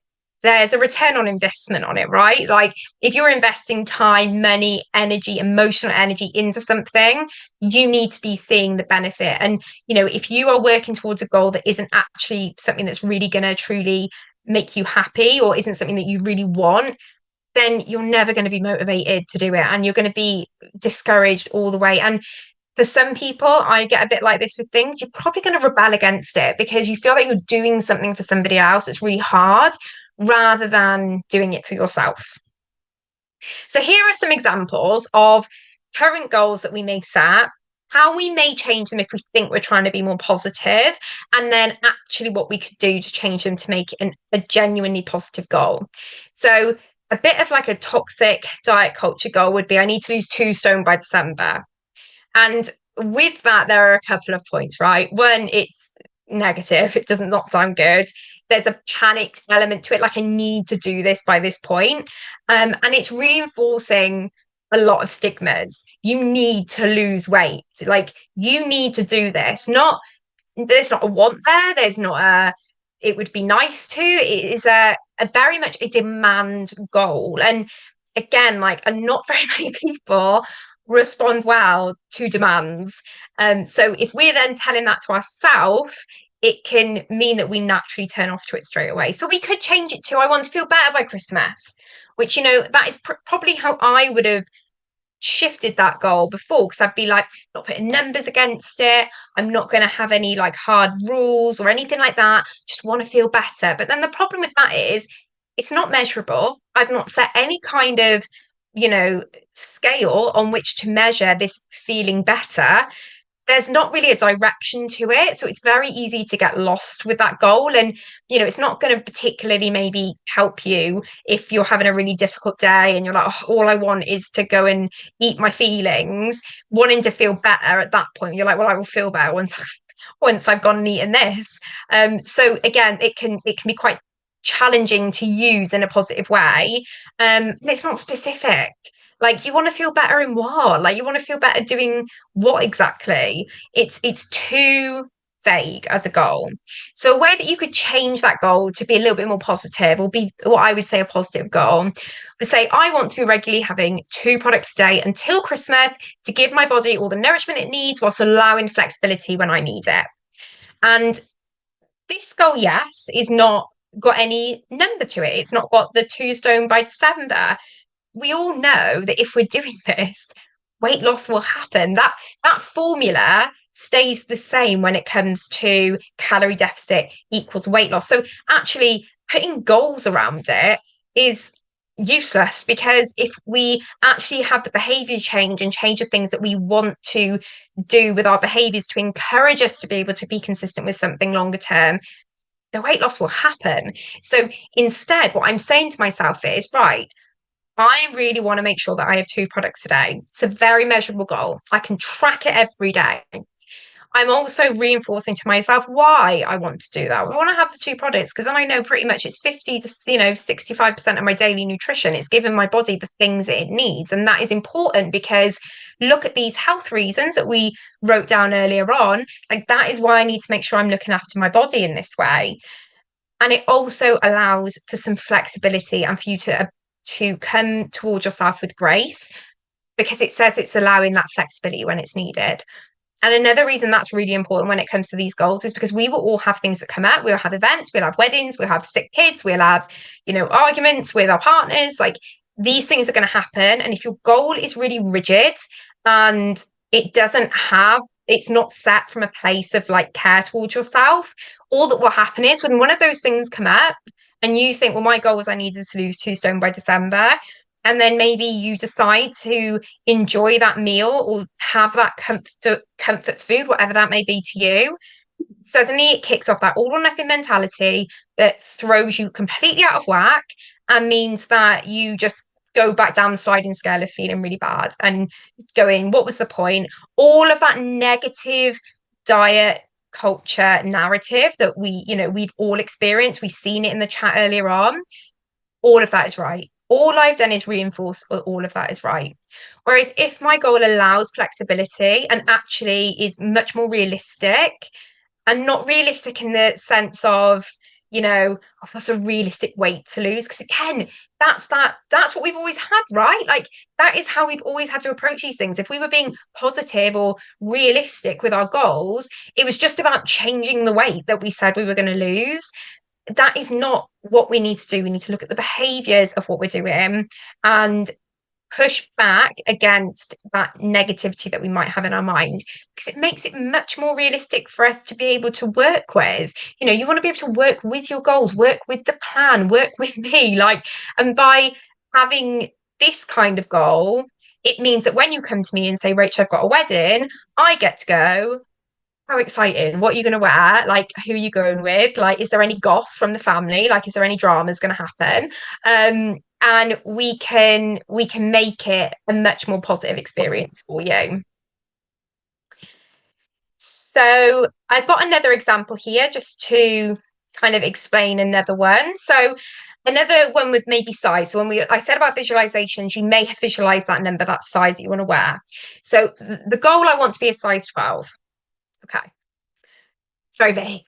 [SPEAKER 1] there's a return on investment on it, right? Like, if you're investing time, money, energy, emotional energy into something, you need to be seeing the benefit. And, if you are working towards a goal that isn't actually something that's really going to truly make you happy, or isn't something that you really want, then you're never going to be motivated to do it, and you're going to be discouraged all the way. And for some people, I get a bit like this with things, you're probably going to rebel against it because you feel like you're doing something for somebody else. It's really hard rather than doing it for yourself. So here are some examples of current goals that we may set, how we may change them if we think we're trying to be more positive, and then actually what we could do to change them to make it a genuinely positive goal. So a bit of like a toxic diet culture goal would be, I need to lose 2 stone by December. And with that, there are a couple of points, right? One, it's negative. It does not sound good. There's a panicked element to it, like, I need to do this by this point. And it's reinforcing a lot of stigmas. You need to lose weight. Like, you need to do this. There's not a want there. There's not it would be nice to. It is a very much a demand goal. And again, like, and not very many people respond well to demands. So if we're then telling that to ourselves, it can mean that we naturally turn off to it straight away. So we could change it to, I want to feel better by Christmas, which, that is probably how I would have shifted that goal before, because I'd be like, not putting numbers against it. I'm not going to have any like hard rules or anything like that. Just want to feel better. But then the problem with that is it's not measurable. I've not set any kind of, scale on which to measure this feeling better. There's not really a direction to it. So it's very easy to get lost with that goal. And, it's not going to particularly maybe help you if you're having a really difficult day and you're like, oh, all I want is to go and eat my feelings, wanting to feel better at that point. You're like, well, I will feel better once I've gone and eaten this. So again, it can be quite challenging to use in a positive way. It's not specific. Like, you want to feel better in what? Like, you want to feel better doing what exactly? It's too vague as a goal. So a way that you could change that goal to be a little bit more positive, or be what I would say a positive goal, would say, I want to be regularly having 2 products a day until Christmas to give my body all the nourishment it needs whilst allowing flexibility when I need it. And this goal, yes, is not got any number to it. It's not got the 2 stone by December. We all know that if we're doing this, weight loss will happen. That formula stays the same when it comes to calorie deficit equals weight loss. So actually putting goals around it is useless, because if we actually have the behavior change and change the things that we want to do with our behaviors to encourage us to be able to be consistent with something longer term, the weight loss will happen. So instead, what I'm saying to myself is, right, I really want to make sure that I have 2 products a day. It's a very measurable goal. I can track it every day. I'm also reinforcing to myself why I want to do that. I want to have the 2 products because then I know pretty much it's 50 to 65% of my daily nutrition. It's giving my body the things it needs. And that is important, because look at these health reasons that we wrote down earlier on. Like, that is why I need to make sure I'm looking after my body in this way. And it also allows for some flexibility and for you to come towards yourself with grace, because it says it's allowing that flexibility when it's needed. And another reason that's really important when it comes to these goals is because we will all have things that come up. We'll have events, we'll have weddings, we'll have sick kids, we'll have, arguments with our partners. Like, these things are going to happen. And if your goal is really rigid and it's not set from a place of like care towards yourself, all that will happen is when one of those things come up and you think, well, my goal was I needed to lose 2 stone by December, and then maybe you decide to enjoy that meal or have that comfort food, whatever that may be to you, suddenly it kicks off that all or nothing mentality that throws you completely out of whack and means that you just go back down the sliding scale of feeling really bad and going, what was the point? All of that negative diet culture narrative that we've all experienced. We've seen it in the chat earlier on. All of that is right. all I've done is reinforce all of that is right. Whereas if my goal allows flexibility and actually is much more realistic, and not realistic in the sense of, what's a realistic weight to lose? Because again, that's what we've always had, right? Like that is how we've always had to approach these things. If we were being positive or realistic with our goals, it was just about changing the weight that we said we were going to lose. That is not what we need to do. We need to look at the behaviors of what we're doing and push back against that negativity that we might have in our mind, because it makes it much more realistic for us to be able to work with. You want to be able to work with your goals, work with the plan, work with me, and by having this kind of goal, it means that when you come to me and say, Rachel, I've got a wedding, I get to go, how exciting. What are you going to wear? Like, who are you going with? Like, is there any goss from the family? Like, is there any dramas going to happen? And we can make it a much more positive experience for you. So I've got another example here just to kind of explain another one. So another one with maybe size. So I said about visualizations, you may have visualized that number, that size that you want to wear. So the goal, I want to be a size 12. Okay. It's very vague.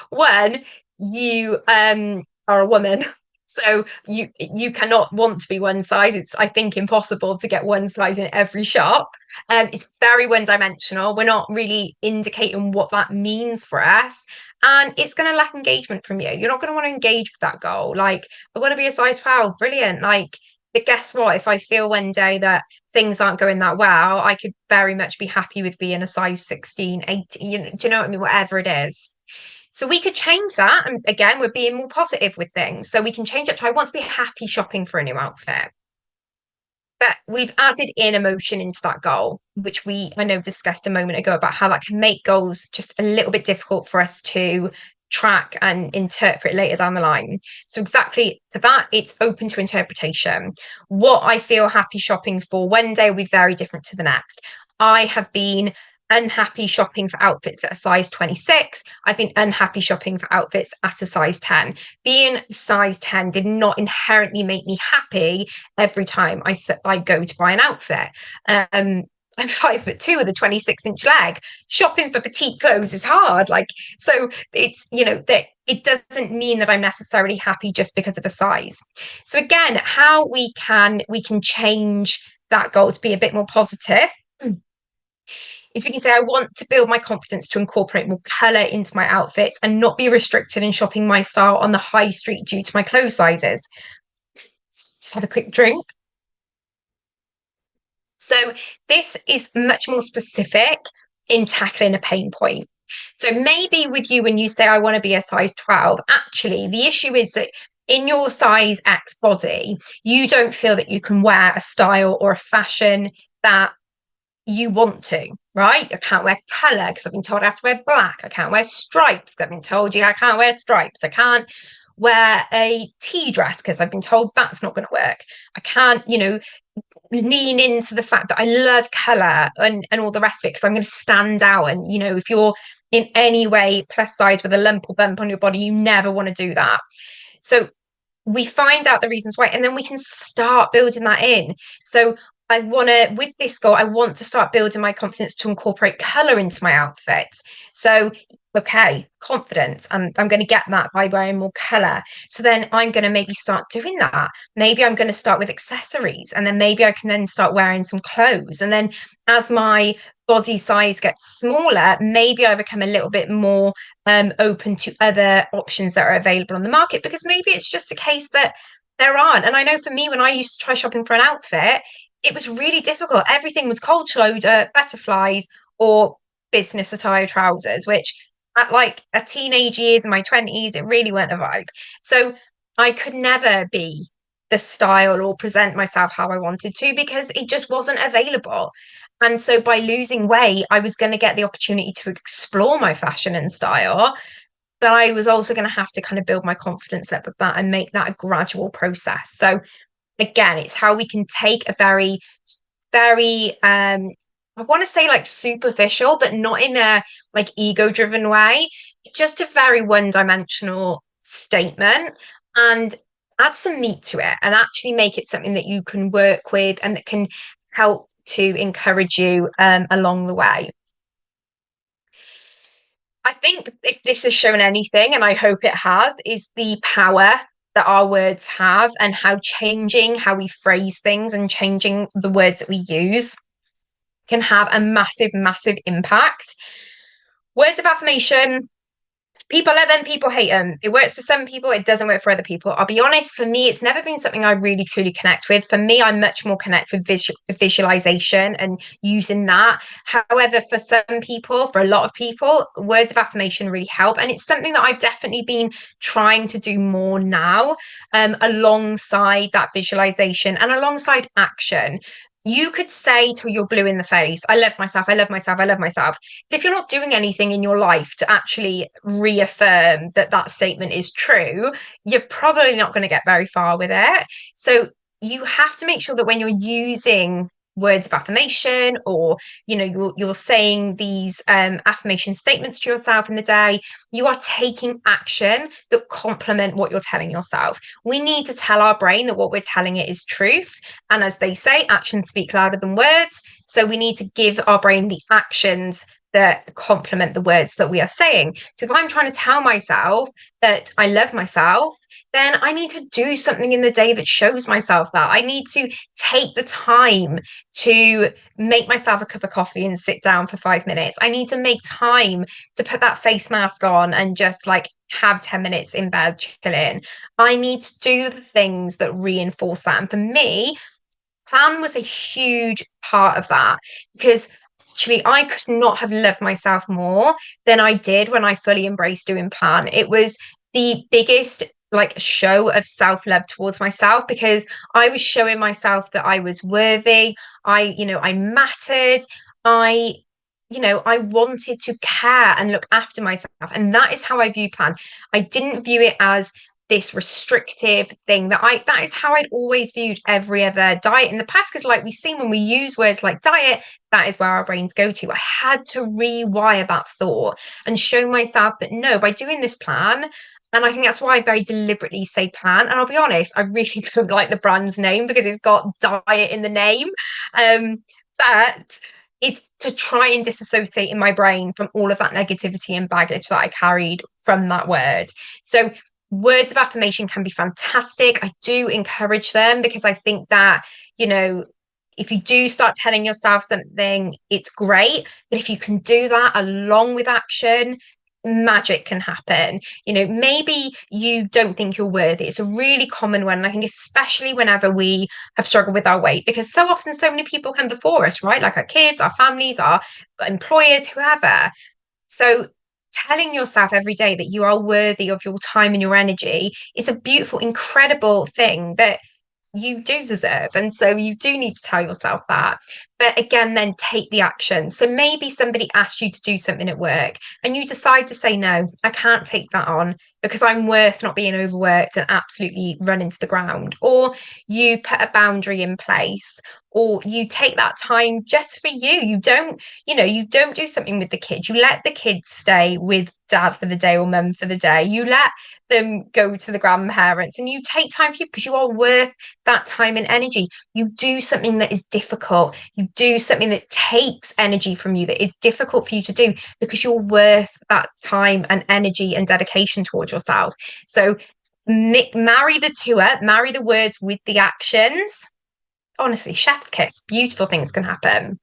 [SPEAKER 1] One, you are a woman, so you cannot want to be one size. It's, I think, impossible to get one size in every shop. It's very one dimensional. We're not really indicating what that means for us, and it's going to lack engagement from you. You're not going to want to engage with that goal. Like, I want to be a size 12, brilliant. Like, but guess what? If I feel one day that things aren't going that well, I could very much be happy with being a size 16, 18, do you know what I mean? Whatever it is. So we could change that. And again, we're being more positive with things. So we can change it to, I want to be happy shopping for a new outfit. But we've added in emotion into that goal, which I know, discussed a moment ago about how that can make goals just a little bit difficult for us to track and interpret later down the line. So exactly for that, it's open to interpretation. What I feel happy shopping for one day will be very different to the next. I have been unhappy shopping for outfits at a size 26. I've been unhappy shopping for outfits at a size 10. Being size 10 did not inherently make me happy every time I go to buy an outfit. I'm 5'2" with a 26-inch leg. Shopping for petite clothes is hard. So it's, that it doesn't mean that I'm necessarily happy just because of a size. So again, how we can change that goal to be a bit more positive is we can say, I want to build my confidence to incorporate more colour into my outfits and not be restricted in shopping my style on the high street due to my clothes sizes. Just have a quick drink. So this is much more specific in tackling a pain point. So maybe with you, when you say, I want to be a size 12, actually, the issue is that in your size X body, you don't feel that you can wear a style or a fashion that you want to, right? I can't wear colour because I've been told I have to wear black. I can't wear stripes because I've been told I can't wear stripes. I can't wear a tea dress because I've been told that's not going to work. I can't, lean into the fact that I love colour and all the rest of it because I'm going to stand out. And, if you're in any way plus size with a lump or bump on your body, you never want to do that. So we find out the reasons why, and then we can start building that in. So with this goal, I want to start building my confidence to incorporate colour into my outfits. So, okay, confidence. I'm going to get that by wearing more colour. So then I'm going to maybe start doing that. Maybe I'm going to start with accessories, and then maybe I can then start wearing some clothes. And then as my body size gets smaller, maybe I become a little bit more open to other options that are available on the market, because maybe it's just a case that there aren't. And I know for me, when I used to try shopping for an outfit, it was really difficult. Everything was cold shoulder, butterflies, or business attire trousers, which at a teenage years in my 20s, it really weren't a vibe. So I could never be the style or present myself how I wanted to because it just wasn't available. And so by losing weight, I was going to get the opportunity to explore my fashion and style, but I was also going to have to kind of build my confidence up with that and make that a gradual process. So again, it's how we can take a very, very, I want to say superficial, but not in a ego-driven way, just a very one-dimensional statement, and add some meat to it and actually make it something that you can work with and that can help to encourage you along the way. I think if this has shown anything, and I hope it has, is the power that our words have and how changing how we phrase things and changing the words that we use can have a massive, massive impact. Words of affirmation, people love them, people hate them. It works for some people, it doesn't work for other people. I'll be honest, for me, it's never been something I really truly connect with. For me, I much more connect with visualization and using that. However, for some people, for a lot of people, words of affirmation really help. And it's something that I've definitely been trying to do more now, alongside that visualization and alongside action. You could say till you're blue in the face, I love myself, I love myself, I love myself. But if you're not doing anything in your life to actually reaffirm that that statement is true, you're probably not going to get very far with it. So you have to make sure that when you're using words of affirmation, or you're saying these affirmation statements to yourself in the day, you are taking action that complement what you're telling yourself. We need to tell our brain that what we're telling it is truth, and as they say, actions speak louder than words. So we need to give our brain the actions that complement the words that we are saying. So if I'm trying to tell myself that I love myself, then I need to do something in the day that shows myself that. I need to take the time to make myself a cup of coffee and sit down for 5 minutes. I need to make time to put that face mask on and just like have 10 minutes in bed chilling. I need to do the things that reinforce that. And for me, plan was a huge part of that, because actually I could not have loved myself more than I did when I fully embraced doing plan. It was the biggest like show of self-love towards myself, because I was showing myself that I was worthy. I mattered. I wanted to care and look after myself. And that is how I view plan. I didn't view it as this restrictive thing that is how I'd always viewed every other diet in the past. Because like we've seen, when we use words like diet, that is where our brains go to. I had to rewire that thought and show myself that no, by doing this plan, and I think that's why I very deliberately say plan. And I'll be honest, I really don't like the brand's name because it's got diet in the name. But it's to try and disassociate in my brain from all of that negativity and baggage that I carried from that word. So words of affirmation can be fantastic. I do encourage them because I think that, if you do start telling yourself something, it's great. But if you can do that along with action, magic can happen. Maybe you don't think you're worthy. It's a really common one. And I think especially whenever we have struggled with our weight, because so often so many people come before us, right? Like our kids, our families, our employers, whoever. So telling yourself every day that you are worthy of your time and your energy is a beautiful, incredible thing that you do deserve. And so you do need to tell yourself that. But again, then take the action. So maybe somebody asked you to do something at work and you decide to say, no, I can't take that on because I'm worth not being overworked and absolutely run into the ground. Or you put a boundary in place, or you take that time just for you. You don't do something with the kids. You let the kids stay with dad for the day or mum for the day. You let them go to the grandparents, and you take time for you because you are worth that time and energy. You do something that is difficult. You do something that takes energy from you, that is difficult for you to do, because you're worth that time and energy and dedication towards yourself. So marry the two up, marry the words with the actions. Honestly, chef's kiss, beautiful things can happen.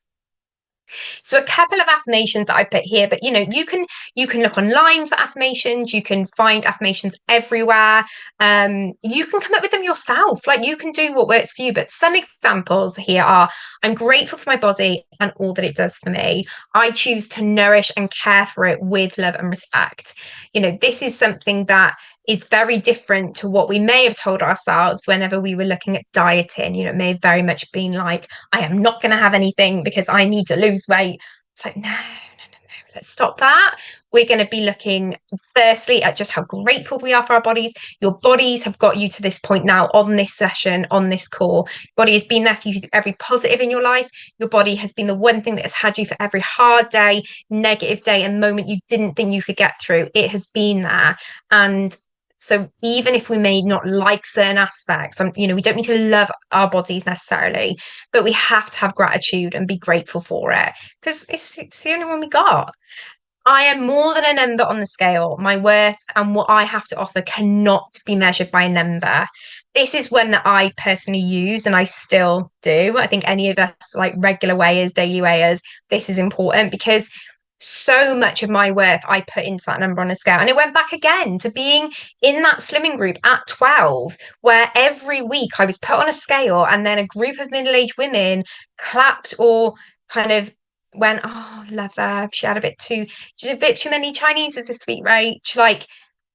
[SPEAKER 1] So a couple of affirmations that I put here, but you can look online for affirmations. You can find affirmations everywhere. You can come up with them yourself. Like, you can do what works for you. But some examples here are: I'm grateful for my body and all that it does for me. I choose to nourish and care for it with love and respect. This is something that is very different to what we may have told ourselves whenever we were looking at dieting. It may have very much been like, I am not going to have anything because I need to lose weight. It's like, no, let's stop that. We're going to be looking firstly at just how grateful we are for our bodies. Your bodies have got you to this point now on this session, on this call. Your body has been there for you through every positive in your life. Your body has been the one thing that has had you for every hard day, negative day, and moment you didn't think you could get through. It has been there. And So even if we may not like certain aspects, we don't need to love our bodies necessarily, but we have to have gratitude and be grateful for it because it's the only one we got. I am more than a number on the scale. My worth and what I have to offer cannot be measured by a number. This is one that I personally use and I still do. I think any of us, like regular weighers, daily weighers, this is important because so much of my worth I put into that number on a scale. And it went back again to being in that slimming group at 12, where every week I was put on a scale and then a group of middle-aged women clapped or kind of went, oh, love her. She had she did a bit too many Chineses this week, Rach. Like,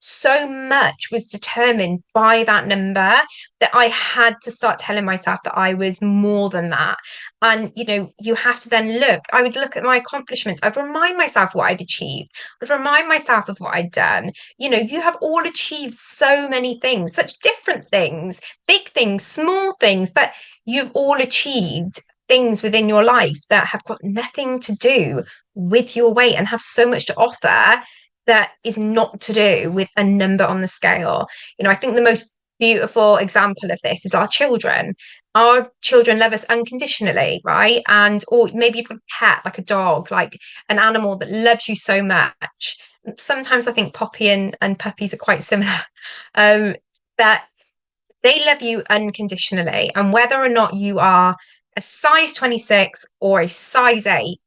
[SPEAKER 1] so much was determined by that number that I had to start telling myself that I was more than that. And, you have to then I would look at my accomplishments. I'd remind myself what I'd achieved. I'd remind myself of what I'd done. You have all achieved so many things, such different things, big things, small things, but you've all achieved things within your life that have got nothing to do with your weight and have so much to offer that is not to do with a number on the scale. I think the most beautiful example of this is our children. Our children love us unconditionally, right? And or maybe you've got a cat, like a dog, like an animal that loves you so much. Sometimes I think Poppy and puppies are quite similar. That they love you unconditionally. And whether or not you are a size 26 or a size 8,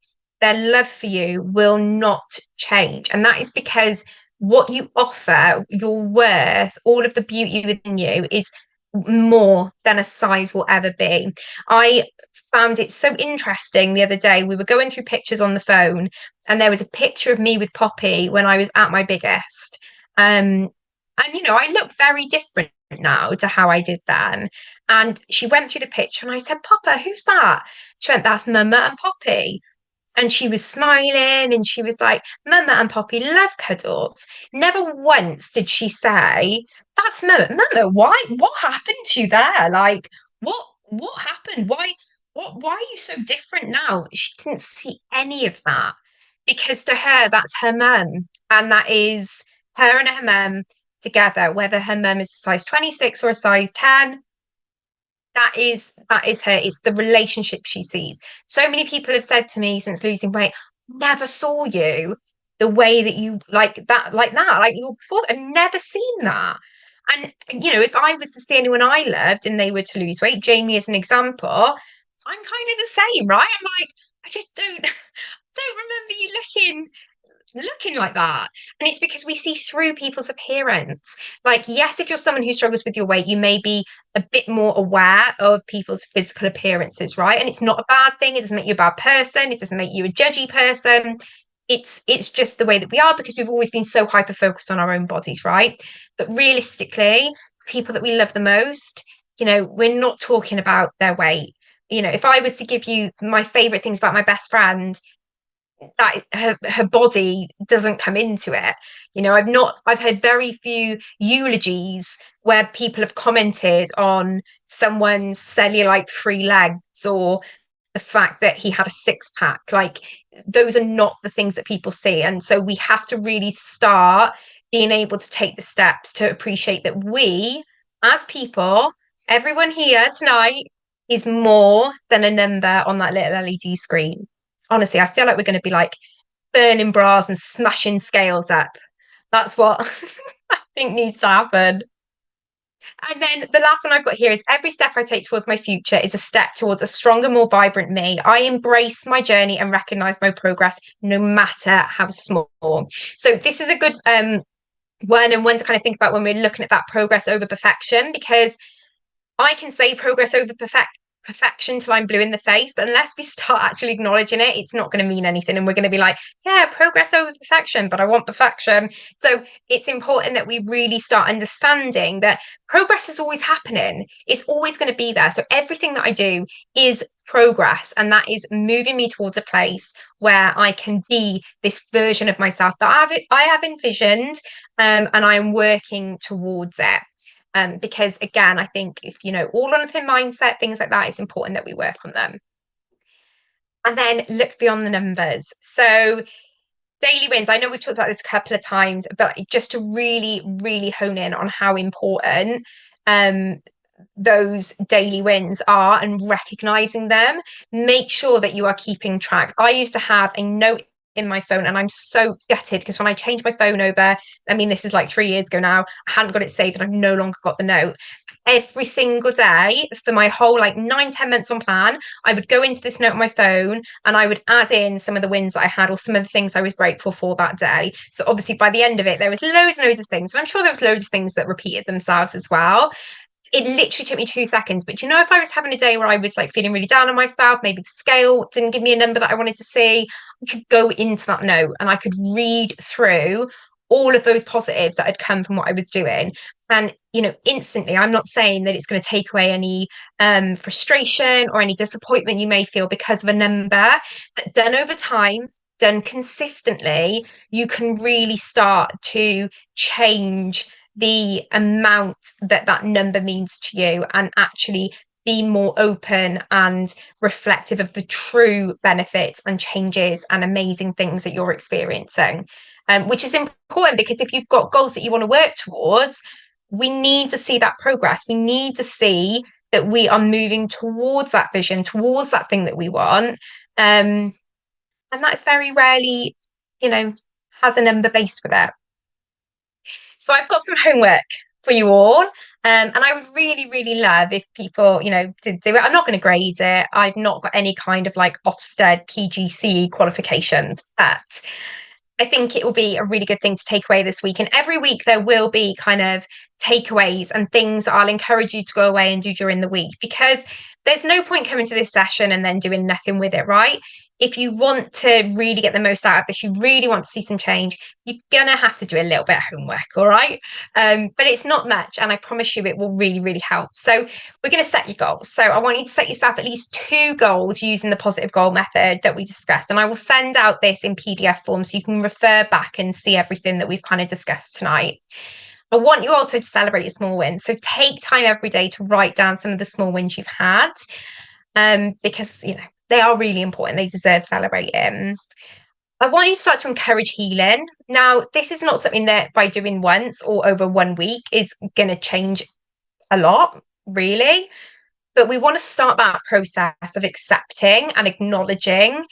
[SPEAKER 1] their love for you will not change. And that is because what you offer, your worth, all of the beauty within you is more than a size will ever be. I found it so interesting the other day. We were going through pictures on the phone, and there was a picture of me with Poppy when I was at my biggest. And I look very different now to how I did then. And she went through the picture and I said, Papa, who's that? She went, that's Mama and Poppy. And she was smiling and she was like, Mama and Poppy love cuddles. Never once did she say, that's Mama. Mama, what happened to you there? Like, what happened? Why are you so different now? She didn't see any of that because to her, that's her mum. And that is her and her mum together, whether her mum is a size 26 or a size 10, that is her. It's the relationship she sees. So many people have said to me since losing weight, never saw you the way that you like you before. I've never seen that. And if I was to see anyone I loved and they were to lose weight, Jamie is an example, I'm kind of the same, right? I'm like, I just don't remember you looking like that. And it's because we see through people's appearance. Like, yes, if you're someone who struggles with your weight, you may be a bit more aware of people's physical appearances, right? And it's not a bad thing. It doesn't make you a bad person. It doesn't make you a judgy person. It's just the way that we are because we've always been so hyper focused on our own bodies, right? But realistically, people that we love the most, we're not talking about their weight. If I was to give you my favorite things about my best friend, that her body doesn't come into it. I've heard very few eulogies where people have commented on someone's cellulite free legs or the fact that he had a six pack. Like, those are not the things that people see. And so we have to really start being able to take the steps to appreciate that we, as people, everyone here tonight, is more than a number on that little LED screen. Honestly, I feel like we're going to be like burning bras and smashing scales up. That's what I think needs to happen. And then the last one I've got here is every step I take towards my future is a step towards a stronger, more vibrant me. I embrace my journey and recognize my progress, no matter how small. So this is a good one and one to kind of think about when we're looking at that progress over perfection, because I can say progress over perfection till I'm blue in the face, but unless we start actually acknowledging it, it's not going to mean anything. And we're going to be like, yeah, progress over perfection, but I want perfection. So it's important that we really start understanding that progress is always happening. It's always going to be there. So everything that I do is progress, and that is moving me towards a place where I can be this version of myself that I have envisioned, and I'm working towards it. Because again, I think if all or nothing mindset, things like that, it's important that we work on them. And then look beyond the numbers. So daily wins. I know we've talked about this a couple of times, but just to really, really hone in on how important um those daily wins are and recognizing them. Make sure that you are keeping track. I used to have a note in my phone, and I'm so gutted because when I changed my phone over, I mean, this is like 3 years ago now, I hadn't got it saved and I've no longer got the note. Every single day for my whole like 9, 10 months on plan, I would go into this note on my phone and I would add in some of the wins that I had or some of the things I was grateful for that day. So obviously by the end of it, there was loads and loads of things. And I'm sure there was loads of things that repeated themselves as well. It literally took me 2 seconds. But you know, if I was having a day where I was like feeling really down on myself, maybe the scale didn't give me a number that I wanted to see, I could go into that note and I could read through all of those positives that had come from what I was doing. And, you know, instantly, I'm not saying that it's going to take away any frustration or any disappointment you may feel because of a number, but done over time, done consistently, you can really start to change the amount that that number means to you and actually be more open and reflective of the true benefits and changes and amazing things that you're experiencing. Which is important because if you've got goals that you want to work towards, we need to see that progress. We need to see that we are moving towards that vision, towards that thing that we want. And that's very rarely, you know, has a number based with it. So I've got some homework for you all. And I would really, really love if people, you know, did do it. I'm not going to grade it. I've not got any kind of like Ofsted PGCE qualifications, but I think it will be a really good thing to take away this week. And every week there will be kind of takeaways and things I'll encourage you to go away and do during the week, because there's no point coming to this session and then doing nothing with it, right? If you want to really get the most out of this, you really want to see some change, you're going to have to do a little bit of homework, all right? But it's not much, and I promise you it will really, really help. So we're going to set your goals. So I want you to set yourself at least 2 goals using the positive goal method that we discussed. And I will send out this in PDF form so you can refer back and see everything that we've kind of discussed tonight. I want you also to celebrate your small wins. So take time every day to write down some of the small wins you've had, because, you know, they are really important. They deserve celebrating. I want you to start to encourage healing. Now, this is not something that by doing once or over 1 week is going to change a lot, really. But we want to start that process of accepting and acknowledging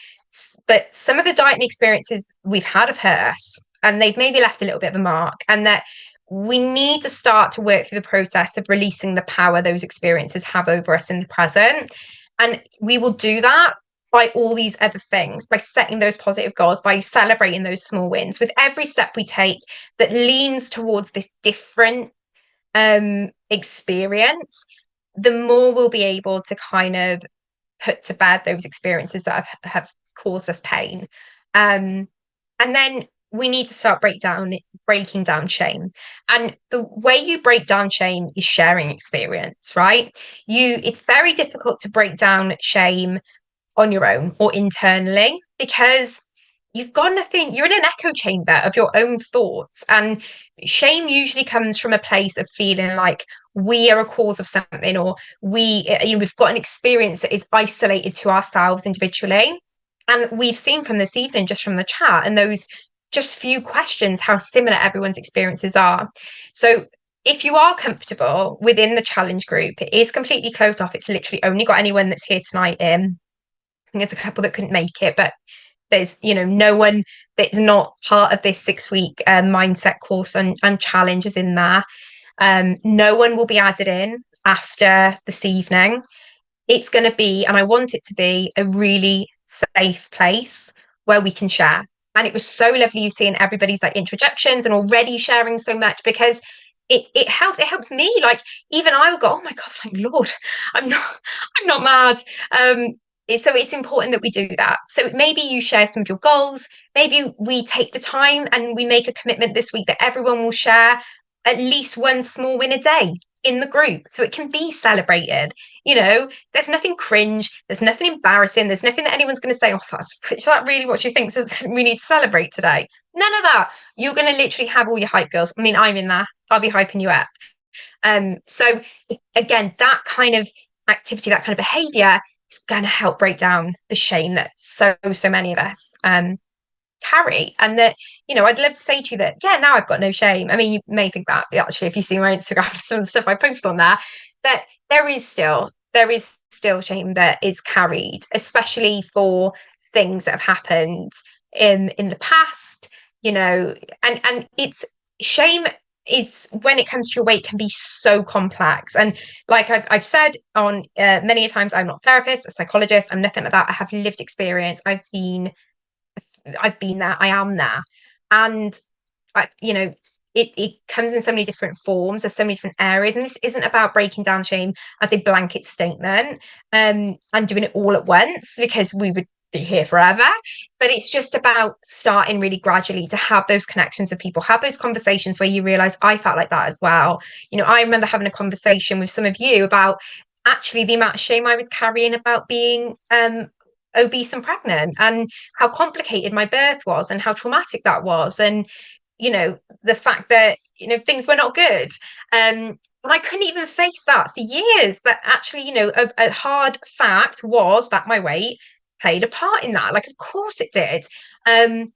[SPEAKER 1] that some of the dieting experiences we've had have hurt us and they've maybe left a little bit of a mark, and that we need to start to work through the process of releasing the power those experiences have over us in the present. And we will do that by all these other things, by setting those positive goals, by celebrating those small wins. With every step we take that leans towards this different experience, the more we'll be able to kind of put to bed those experiences that have caused us pain. And then we need to start breaking down shame. And the way you break down shame is sharing experience, right? It's very difficult to break down shame on your own or internally, because you've got nothing, you're in an echo chamber of your own thoughts. And shame usually comes from a place of feeling like we are a cause of something, or we've got an experience that is isolated to ourselves individually. And we've seen from this evening, just from the chat and those just few questions, how similar everyone's experiences are. So if you are comfortable within the challenge group, it is completely closed off. It's literally only got anyone that's here tonight in. There's a couple that couldn't make it, but there's, you know, no one that's not part of this 6-week mindset course and challenges in there. No one will be added in after this evening. It's going to be, and I want it to be, a really safe place where we can share. And it was so lovely you seeing everybody's like introductions and already sharing so much, because it helps me. Like, even I will go, oh my God, thank Lord, I'm not mad. So it's important that we do that. So maybe you share some of your goals. Maybe we take the time and we make a commitment this week that everyone will share at least one small win a day in the group, so it can be celebrated. You know, there's nothing cringe, there's nothing embarrassing, there's nothing that anyone's going to say, oh, is that really what she thinks we need to celebrate today? None of that. You're going to literally have all your hype girls. I mean, I'm in there. I'll be hyping you up. So again, that kind of activity, that kind of behavior is going to help break down the shame that so many of us carry. And that, I'd love to say to you that, yeah, now I've got no shame. I mean, you may think that actually, if you see my Instagram, some of the stuff I post on there, but there is still shame that is carried, especially for things that have happened in the past, and it's shame is, when it comes to your weight, can be so complex. And like I've said on many a times, I'm not a therapist, a psychologist, I'm nothing like that. I have lived experience. I've been there, I am there. And it comes in so many different forms. There's so many different areas, and this isn't about breaking down shame as a blanket statement and doing it all at once, because we would be here forever. But it's just about starting really gradually to have those connections with people, have those conversations where you realize, I felt like that as well. I remember having a conversation with some of you about actually the amount of shame I was carrying about being obese and pregnant, and how complicated my birth was, and how traumatic that was, and the fact that things were not good, and I couldn't even face that for years. But actually, a hard fact was that my weight played a part in that. Like, of course it did. And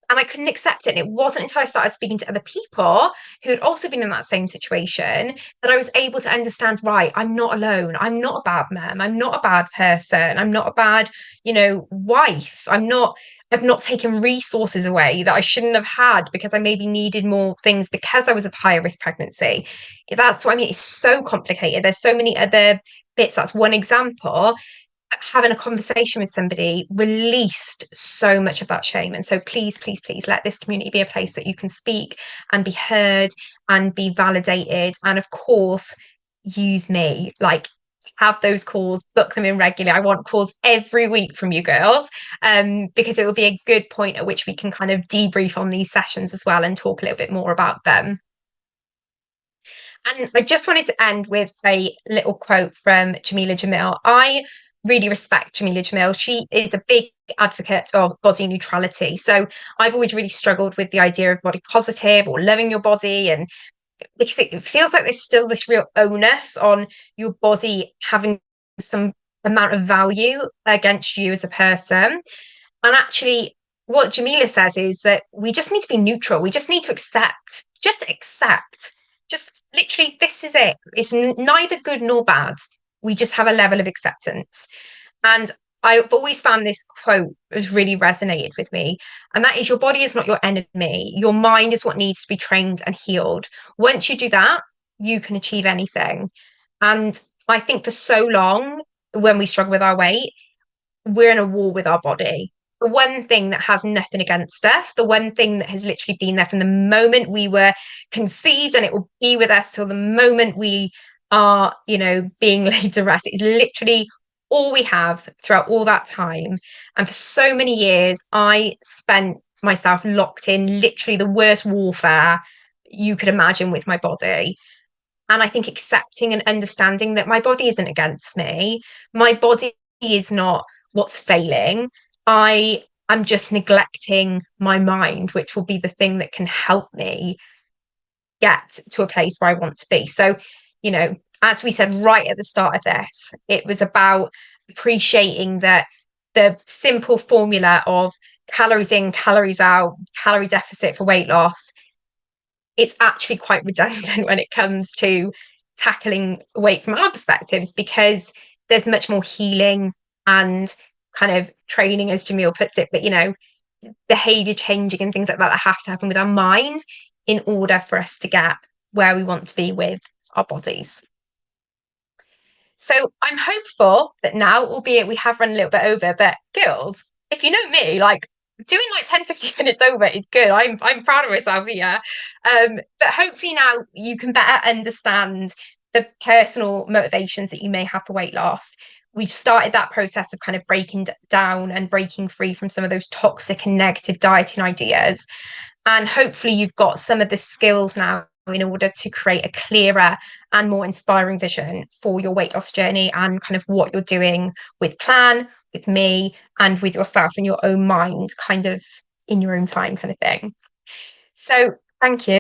[SPEAKER 1] I couldn't accept it. And it wasn't until I started speaking to other people who had also been in that same situation that I was able to understand, right, I'm not alone. I'm not a bad mom. I'm not a bad person. I'm not a bad, wife. I've not taken resources away that I shouldn't have had because I maybe needed more things because I was a higher risk pregnancy. That's what I mean. It's so complicated. There's so many other bits. That's one example. Having a conversation with somebody released so much of that shame. And so please, please, please let this community be a place that you can speak and be heard and be validated. And of course, use me. Like, have those calls, book them in regularly. I want calls every week from you girls, because it will be a good point at which we can kind of debrief on these sessions as well and talk a little bit more about them. And I just wanted to end with a little quote from Jamila Jamil. I really respect Jamila Jamil. She is a big advocate of body neutrality. So I've always really struggled with the idea of body positive or loving your body, and because it feels like there's still this real onus on your body having some amount of value against you as a person. And actually, what Jamila says is that we just need to be neutral. We just need to accept, just literally, this is it. It's neither good nor bad. We just have a level of acceptance. And I've always found this quote has really resonated with me. And that is, your body is not your enemy. Your mind is what needs to be trained and healed. Once you do that, you can achieve anything. And I think for so long, when we struggle with our weight, we're in a war with our body. The one thing that has nothing against us, the one thing that has literally been there from the moment we were conceived, and it will be with us till the moment we are, being laid to rest. It's literally all we have throughout all that time. And for so many years, I spent myself locked in literally the worst warfare you could imagine with my body. And I think accepting and understanding that my body isn't against me, my body is not what's failing. I'm just neglecting my mind, which will be the thing that can help me get to a place where I want to be. So, as we said right at the start of this, it was about appreciating that the simple formula of calories in, calories out, calorie deficit for weight loss, it's actually quite redundant when it comes to tackling weight from our perspectives, because there's much more healing and kind of training, as Jamil puts it, but behavior changing and things like that have to happen with our mind in order for us to get where we want to be with our bodies. So I'm hopeful that now, albeit we have run a little bit over, but girls, if you know me, like, doing like 10-15 minutes over is good. I'm proud of myself here. But hopefully now you can better understand the personal motivations that you may have for weight loss. We've started that process of kind of breaking down and breaking free from some of those toxic and negative dieting ideas. And hopefully you've got some of the skills now in order to create a clearer and more inspiring vision for your weight loss journey, and kind of what you're doing with plan, with me, and with yourself in your own mind, kind of in your own time, kind of thing. So thank you.